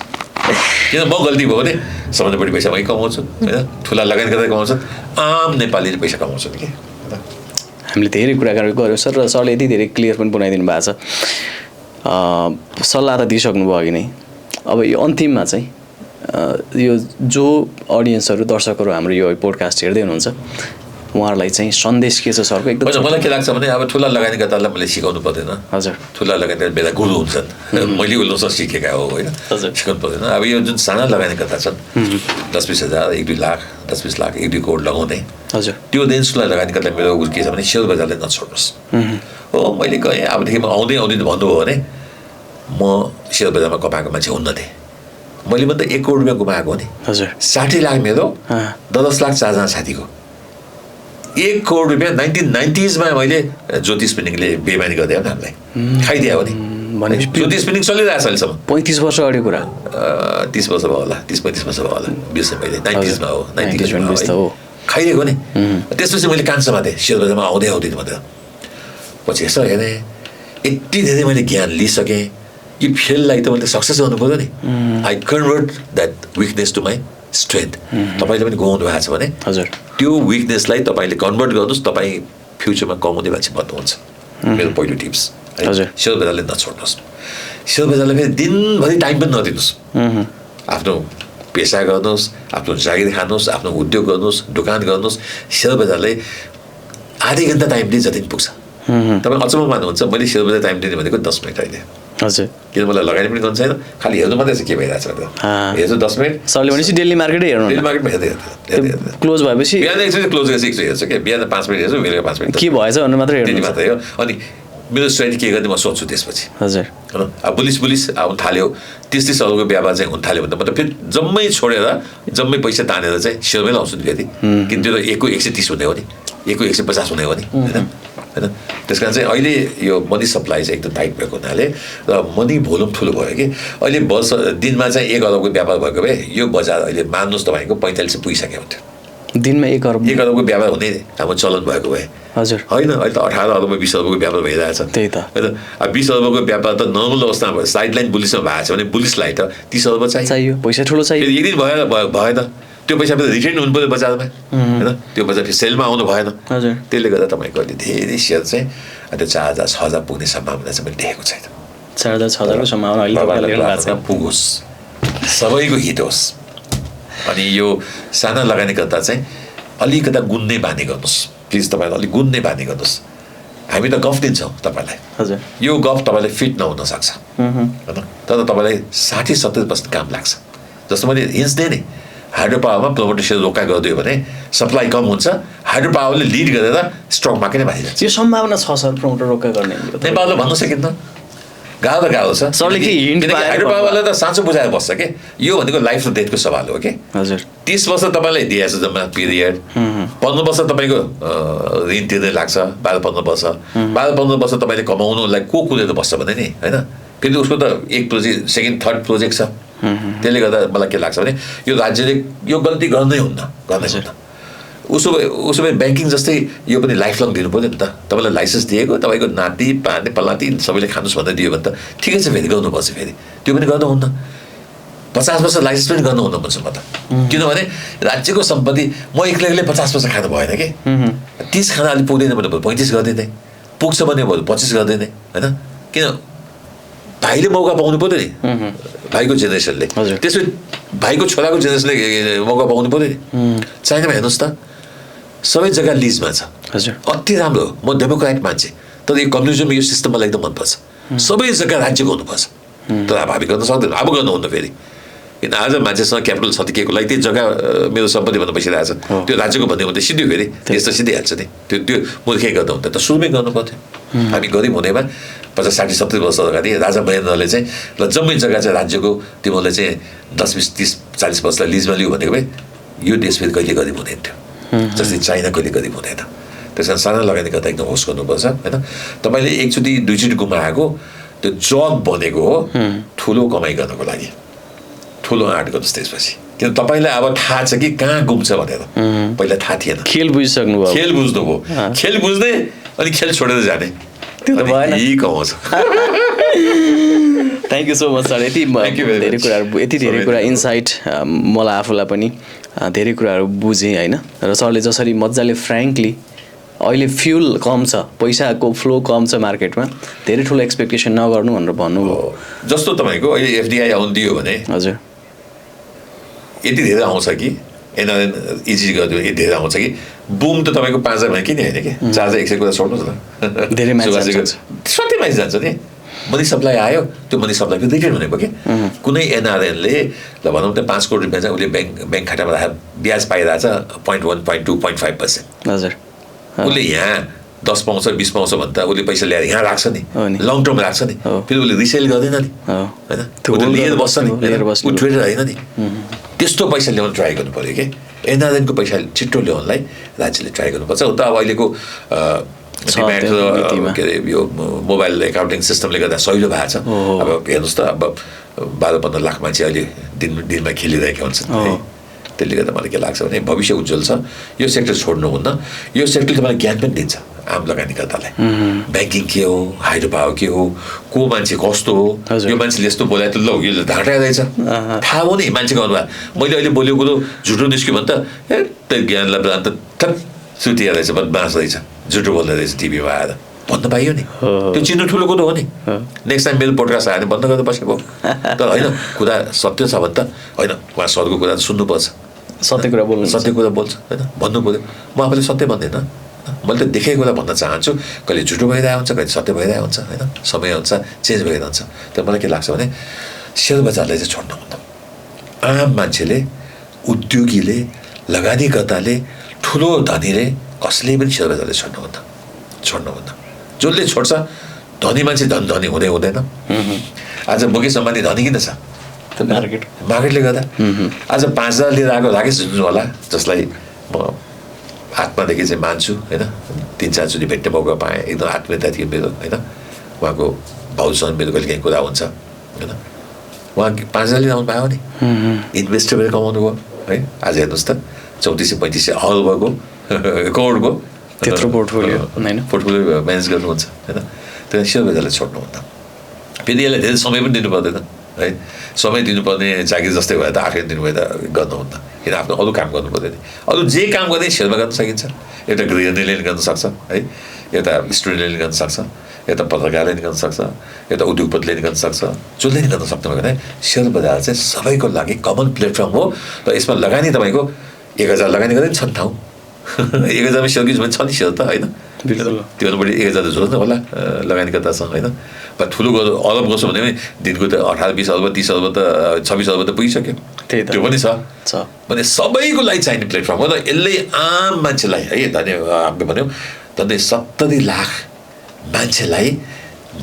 किन म गल्ती भयो भने सबभन्दा बढी पैसा मै कमाउँछु होइन ठुला लगानी गर्दै कमाउँछु आम नेपालीले पैसा कमाउँछु कि हामीले धेरै कुराकानी गऱ्यौँ सर र सरले यति धेरै क्लियर पनि बनाइदिनु भएको छ सल्लाह त दिइसक्नुभयो अघि नै अब यो अन्तिममा चाहिँ यो जो अडियन्सहरू दर्शकहरू हाम्रो यो पोडकास्ट हेर्दै हुनुहुन्छ उहाँहरूलाई चाहिँ सन्देश के छ सरको एकदम मलाई के लाग्छ भने अब ठुला लगानीकर्तालाई मैले सिकाउनु पर्दैन हजुर ठुला लगानीकर्ता बेला गुरु हुन्छन् मैले उसलाई सिकेका हो होइन सिकाउनु पर्दैन अब यो जुन साना लगानीकर्ता छन् 10-20 हजार 1-2 लाख 10-20 लाख 1-2 करोड लगाउने हजुर त्यो दिन ठुला लगानीकर्ता मेरो के छ भने सेयर बजारले नछोड्नुहोस् हो मैले गएँ अबदेखि म आउँदै भन्नुभयो भने म सेयर बजारमा कमाएको मान्छे हुन्न थिएँ मैले पनि त 1 करोड रुपियाँ गुमाएको हो नि हजुर 60 लाख मेरो 10 लाख 4जना साथीको 1 करोड रुपियाँ 1990s मा मैले ज्योति स्पिनिङले बेमानी गरिदियो नि हामीलाई खाइदियो भने ज्योति स्पिनिङ चलिरहेको छ अहिलेसम्म 35 वर्ष अगाडि कुरा 30 वर्ष भयो होला 30-35 वर्ष भयो होला बिर्सेँ मैले 90s मा हो 90s हो खाइदिएको नि त्यसपछि मैले कान्छमा थिएँ सेयर बजारमा आउँदै मात्र पछि यसो हेरेँ यति धेरै मैले ज्ञान लिइसकेँ यो फेललाई त मैले सक्सेस गर्नु पर्यो नि I convert that weakness to my strength तपाईँले पनि गुमाउनु भएको छ भने हजुर त्यो विकनेसलाई तपाईँले कन्भर्ट गर्नुहोस् तपाईँ फ्युचरमा कमाउने मान्छे बन्नुहुन्छ मेरो पहिलो टिप्स हजुर सेयर बजारले नछोड्नुहोस् सेयर बजारलाई फेरि दिनभरि टाइम पनि नदिनुहोस् आफ्नो पेसा गर्नुहोस् आफ्नो जागिर खानुहोस् आफ्नो उद्योग गर्नुहोस् दोकान गर्नुहोस् सेयर बजारलाई आधी घन्टा टाइम दिए जति पुग्छ तपाईँ अचम्म मान्नुहुन्छ मैले सेयर बजार टाइम दिने भनेको 10 मिनट अहिले हजुर किन मलाई लगानी पनि गर्नु छैन खालि हेर्नु मात्रै छ के भइरहेछ हेर्छु 10 मिनट सरले भनेपछि डेली मार्केटै हेर्नु डेली मार्केटमा हेर्दै क्लोज भएपछि बिहान एकचोटि क्लोज गरेर एकचोटि हेर्छु क्या बिहान 5 मिनट हेर्छु बेलुका 5 मिनट के भएछ भन्नु मात्रै हेर्नु मात्रै हो अनि मेरो स्ट्रेटेजी के गर्ने म सोच्छु त्यसपछि हजुर होइन अब बुलिस आउनु थाल्यो 30 अरूको व्यापार चाहिँ हुन थाल्यो भने त म त फेरि जम्मै छोडेर जम्मै पैसा तानेर चाहिँ सेयरमै लाउँछु नि फेरि किन त्यो त 130 हुने हो नि 150 हुने हो नि होइन होइन त्यस कारण चाहिँ अहिले यो मनी सप्लाई चाहिँ एकदम टाइट भएको हुनाले र मनी भोल्युम ठुलो भयो कि अहिले दिनमा चाहिँ 1 अरबको व्यापार भएको भए यो बजार अहिले मान्नुहोस् तपाईँको 45 पुगिसकेको हुन्थ्यो दिनमा 1 अरबको व्यापार हुने हाम्रो चलन भएको भए हजुर होइन अहिले त 18 अरब 20 अरबको व्यापार भइरहेछ त्यही त होइन अब 20 अरबको व्यापार त नर्मल अवस्थामा साइडलाइन बुलिसमा भएको छ भने बुलिसलाई त 30 अरब चाहियो पैसा ठुलो चाहियो एक दिन भएन त्यो पैसा फेरि रिटर्न हुनु पऱ्यो बजारमा होइन त्यो बजार फेरि सेलमा आउनु भएन हजुर त्यसले गर्दा तपाईँको अहिले धेरै सेयर चाहिँ त्यो 4,000 6,000 पुग्ने सम्भावना चाहिँ मैले देखेको छैन 4,000 6,000 को सम्भावना अहिले तपाईँले लेख्नु भएको छ पुगोस् सबैको हित होस् अनि यो साना लगानीकर्ता चाहिँ अलिकता गुन्ने बानी गर्नुहोस् प्लिज तपाईँले अलिक गुन्ने बानी गर्नुहोस् हामी त गफ दिन्छौँ तपाईँलाई हजुर यो गफ तपाईँलाई फिट नहुन सक्छ होइन तर तपाईँलाई 60-70% काम लाग्छ जस्तो मैले हिन्स दिएँ नि हाइड्रो पावरमा प्रोमोटर सेयर रोका गरिदियो भने सप्लाई कम हुन्छ हाइड्रो पावरले लिड गरेर स्टक मार्केट नै बाहिर यो सम्भावना छ सर प्रमोटर रोका गर्ने नेपालले भन्नु सकिन्न गाह्रो त गाह्रो छ सरले के हिन्ट हाइड्रो पावरले त साँचो बुझाएर बस्छ के यो भनेको लाइफ र डेथको सवाल हो कि हजुर 30 वर्ष तपाईँलाई दिएछ जम्मा पिरियड 15 वर्ष तपाईँको ऋण तिर्दै लाग्छ 12-15 वर्ष 12-15 वर्ष तपाईँले कमाउनुलाई को कुदेर बस्छ भने नि होइन फेरि उसको त एक प्रोजेक्ट सेकेन्ड थर्ड प्रोजेक्ट छ त्यसले गर्दा मलाई के लाग्छ भने यो राज्यले यो गल्ती गर्नै हुन्न उसो भए ब्याङ्किङ जस्तै यो पनि लाइफ लङ दिनु पऱ्यो नि त तपाईँलाई लाइसेन्स दिएको तपाईँको नाति पाने पलाती सबैले खानुहोस् भन्दै दियो भने त ठिकै छ फेरि गर्नुपर्छ फेरि त्यो पनि गर्नुहुन्न 50 वर्ष लाइसेन्स पनि गर्नुहुन्न भन्छु म त किनभने राज्यको सम्पत्ति म एक्लै 50 वर्ष खानु भएन कि 30 खाना अलिक पुग्दैन भने 35 गरिदिने पुग्छ भने 25 गरिदिने होइन किन भाइले मौका पाउनु पऱ्यो नि भाइको जेनेरेसनले त्यसपछि भाइको छोराको जेनेरेसनले मौका पाउनु पऱ्यो नि चाइनामा हेर्नुहोस् त सबै जग्गा लिजमा छ हजुर अति राम्रो म डेमोक्रेट मान्छे तर यो कम्युनिजम यो सिस्टम मलाई एकदम मनपर्छ सबै जग्गा राज्यको हुनुपर्छ तर अब हामी गर्न सक्दैन अब गर्नुहुन्न फेरि किन आज मान्छेसँग क्यापिटल छतिकिएको लागि त्यही जग्गा मेरो सम्पत्ति भन्नु बसिरहेको छ त्यो राज्यको भन्ने हो भने सिद्धि फेरि त्यस त सिद्धिहाल्छ नि त्यो मूर्खै गर्दा हुन्छ त सुरुमै गर्नु पर्थ्यो हामी गरिब हुनेमा 50-60-70 वर्ष अगाडि राजा महेन्द्रले चाहिँ ल जम्मै जग्गा चाहिँ राज्यको तिमीले चाहिँ 10-20-30-40 वर्षलाई लिजमा लियो भनेको भए यो देश फेरि कहिले गरिब हुँदैन थियो जस्तै चाइना कहिले गरिब हुँदैन त्यस कारण साना लगानीकर्ता एकदम होस् गर्नुपर्छ होइन तपाईँले एकचोटि दुईचोटि गुमाएको त्यो जग बनेको हो ठुलो कमाइ गर्नको लागि ठुलो आँट गर्नुहोस् त्यसपछि किन तपाईँलाई अब थाहा छ कि कहाँ गुम्छ भनेर पहिला थाहा थिएन खेल बुझिसक्नुभयो खेल बुझ्नुभयो खेल बुझ्ने अनि खेल छोडेर जाने त्यो त भएन यही कमाउँछ thank you so much sir यति धेरै कुराहरू यति धेरै कुरा इन्साइट मलाई आफूलाई पनि धेरै कुराहरू बुझेँ होइन र सरले जसरी मजाले फ्रेङ्कली अहिले फ्युल कम छ पैसाको फ्लो कम छ मार्केटमा धेरै ठुलो एक्सपेक्टेसन नगर्नु भनेर भन्नुभयो जस्तो तपाईँको अहिले एफडिआई आउनु दियो भने हजुर यति धेरै आउँछ कि एनआरएन इजी गरिदियो यति धेरै आउँछ कि बुम त तपाईँको 5,000 भने किन होइन कि 4,100 कुरा छोड्नुहोस् न धेरै सबै माइस जान्छ नि मनी सप्लाई आयो त्यो मनी सप्लाई पनि रिटर्न भनेको कि कुनै एनआरएनले ल भनौँ त 5 करोड रुपियाँ चाहिँ उसले ब्याङ्क खातामा राखेर ब्याज पाइरहेछ 0.1, 0.2, 0.5% हजुर उसले यहाँ 10 पाउँछ 20 पाउँछ भने त उसले पैसा ल्याएर यहाँ राख्छ नि लङ टर्म राख्छ नि फेरि उसले रिसेल गर्दैन नि होइन लिएर बस्छ नि ऊ ट्रेडर होइन नि त्यस्तो पैसा ल्याउन ट्राई गर्नु पऱ्यो कि एनआरएनको पैसा छिट्टो ल्याउनलाई राज्यले ट्राई गर्नुपर्छ उता अब अहिलेको डिमान्ड के अरे यो मोबाइल एकाउन्टिङ सिस्टमले गर्दा सहिलो भएको छ अब हेर्नुहोस् त अब 12-15 लाख मान्छे अहिले दिनमा खेलिरहेका हुन्छन् त्यसले गर्दा मलाई के लाग्छ भने भविष्य उज्जवल छ यो सेक्टर छोड्नुहुन्न यो सेक्टरले तपाईँलाई ज्ञान पनि दिन्छ आम लगानीकर्तालाई ब्याङ्किङ के हो हाइड्रो पावर के हो को मान्छे कस्तो हो यो मान्छेले यस्तो बोलायो त ल यो ढाँटाइरहेछ थाहा हो नि मान्छेको अनुहार मैले अहिले बोलेको कुरो झुटो निस्क्यो भने त ज्ञानलाई अन्त थप सुतिया रहेछ बदमास रहेछ झुटो बोल्दै रहेछ टिभीमा आएर भन्न पाइयो नि त्यो चिन्नु ठुलो कुरो हो नि नेक्स्ट टाइम मेरो पोडकास्ट आयो भने बन्द गरेर बसेको तर होइन कुरा सत्य छ भने त होइन उहाँ सरको कुरा त सुन्नुपर्छ सत्य कुरा बोल्छ होइन भन्नु पऱ्यो म आफूले सत्य भन्दैन मैले त देखेको कुरा भन्न चाहन्छु कहिले झुटो भइरहेको हुन्छ कहिले सत्य भइरहेको हुन्छ होइन समय हुन्छ चेन्ज भइरहन्छ तर मलाई के लाग्छ भने सेयर बजारलाई चाहिँ छोड्नुहुन्न आम मान्छेले उद्योगीले लगानीकर्ताले ठुलो धनीले कसले पनि सेयर बजारले छोड्नुहुन्न जसले छोड्छ धनी मान्छे धनी हुँदै हुँदैन आज मुकेश अम्बानी धनी किन छ मार्केटले गर्दा आज 5,000 लिएर आएको राकेश झुन्झुनवाला जसलाई म आत्मादेखि चाहिँ मान्छु होइन 3-4 चोटि भेट्ने मौका पाएँ एकदम आत्मीयता थियो मेरो होइन उहाँको भाउसँग मेरो कहिले काहीँ कुरा हुन्छ होइन उहाँ 5,000 लिएर आउनु पायो नि इन्भेस्टर भएर कमाउनु भयो है आज हेर्नुहोस् त 34-35 अर्बको करोडको त्यत्रो पोर्टफोलियो म्यानेज गर्नुहुन्छ होइन त्यहाँ सेयर बजारलाई छोड्नुहुन्न फेरि यसलाई धेरै समय पनि दिनु पर्दैन है समय दिनुपर्ने जागिर जस्तै भए त आफै दिनुभए त गर्नुहुन्न किन आफ्नो अरू काम गर्नु पर्दैन अरू जे काम गर्दै सेयरमा गर्न सकिन्छ एउटा गृहिणीले नि गर्न सक्छ है एउटा स्टुडेन्टले नि गर्न सक्छ एउटा पत्रकारले नि गर्न सक्छ एउटा उद्योगपतिले नि गर्न सक्छ जसले नि गर्न सक्नु भने सेयर बजार चाहिँ सबैको लागि कमन प्लेटफर्म हो र यसमा लगानी तपाईँको 1000 लगानी गर्दै छ नि ठाउँ 1000मा सेयर किन्छु भने छ नि सेयर त होइन त्योभन्दा बढी 1000 त जोड्नु होला लगानीकर्तासँग होइन ठुलो अरब गर्छु भने पनि दिनको त 18-20 अर्ब 30 अर्ब त 26 अर्ब त पुगिसक्यो त्यो पनि छ भने सबैको लागि चाहिने प्लेटफर्म हो र यसले आम मान्छेलाई है हामीले भन्यौँ झन्डै 70 लाख मान्छेलाई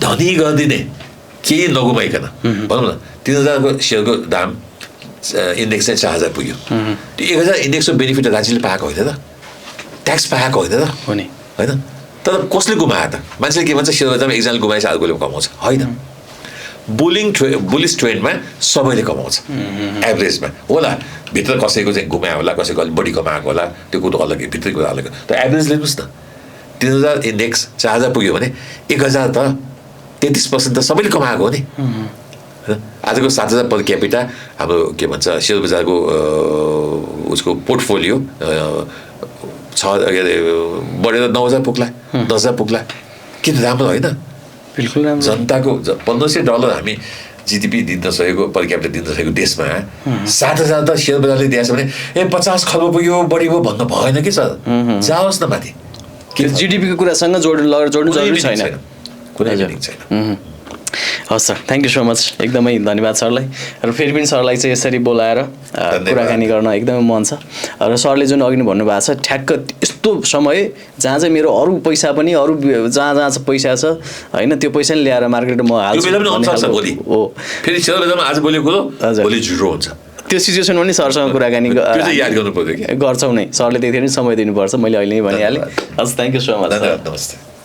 धनी गरिदिने केही नगुमाइकन भनौँ न 3000 को सेयरको दाम इन्डेक्स चाहिँ 4000 पुग्यो त्यो 1000 इन्डेक्सको बेनिफिट राज्यले पाएको होइन त ट्याक्स पाएको होइन त होइन तर कसले गुमायो त मान्छेले के भन्छ सेयर बजारमा एकजनाले गुमाएछ अर्कोले कमाउँछ होइन बुलिस ट्रेन्डमा सबैले कमाउँछ एभरेजमा होला भित्र कसैको चाहिँ गुमायो होला कसैको अलिक बढी कमाएको होला त्यो कुरो अलग भित्री कुरा अलग त एभरेज लिनुहोस् न 3000 इन्डेक्स 4000 पुग्यो भने 1000 त 33% त सबैले कमाएको हो नि आजको 7000 पर क्यापिटा हाम्रो के भन्छ सेयर बजारको उसको पोर्टफोलियो बढेर 9000 पुग्ला 10000 पुग्ला के त राम्रो होइन बिल्कुल राम्रो जनताको $1500 हामी जिडिपी दिन सकेको पर क्यापिटा दिन सकेको देशमा 7000 त सेयर बजारले दिएछ भने 50 खर्ब पुग्यो बढी भयो भन्नु भएन कि सर जाओस् न माथि जिडिपीको कुरासँग जोड्नु जरुरी छैन कुनै लिङ्क छैन हस् sir thank you so much एकदमै धन्यवाद सरलाई र फेरि पनि सरलाई चाहिँ यसरी बोलाएर कुराकानी गर्न एकदमै मन छ र सरले जुन अघि नै भन्नुभएको छ ठ्याक्क यस्तो समय जहाँ चाहिँ मेरो अरू पैसा पनि अरू जहाँ चाहिँ पैसा छ होइन त्यो पैसा नि ल्याएर मार्केटमा म हाल्छु हो फेरि सेयर बजारमा आज बोलेको कुरो भोलि झुटो हुन्छ त्यो सिचुएसनमा नि सरसँग कुराकानी याद गर्नु पर्यो गर्छौँ नै सरले त्यतिखेर नि समय दिनुपर्छ मैले अहिले नै भनिहालेँ हस् थ्याङ्क यू सो मच नमस्ते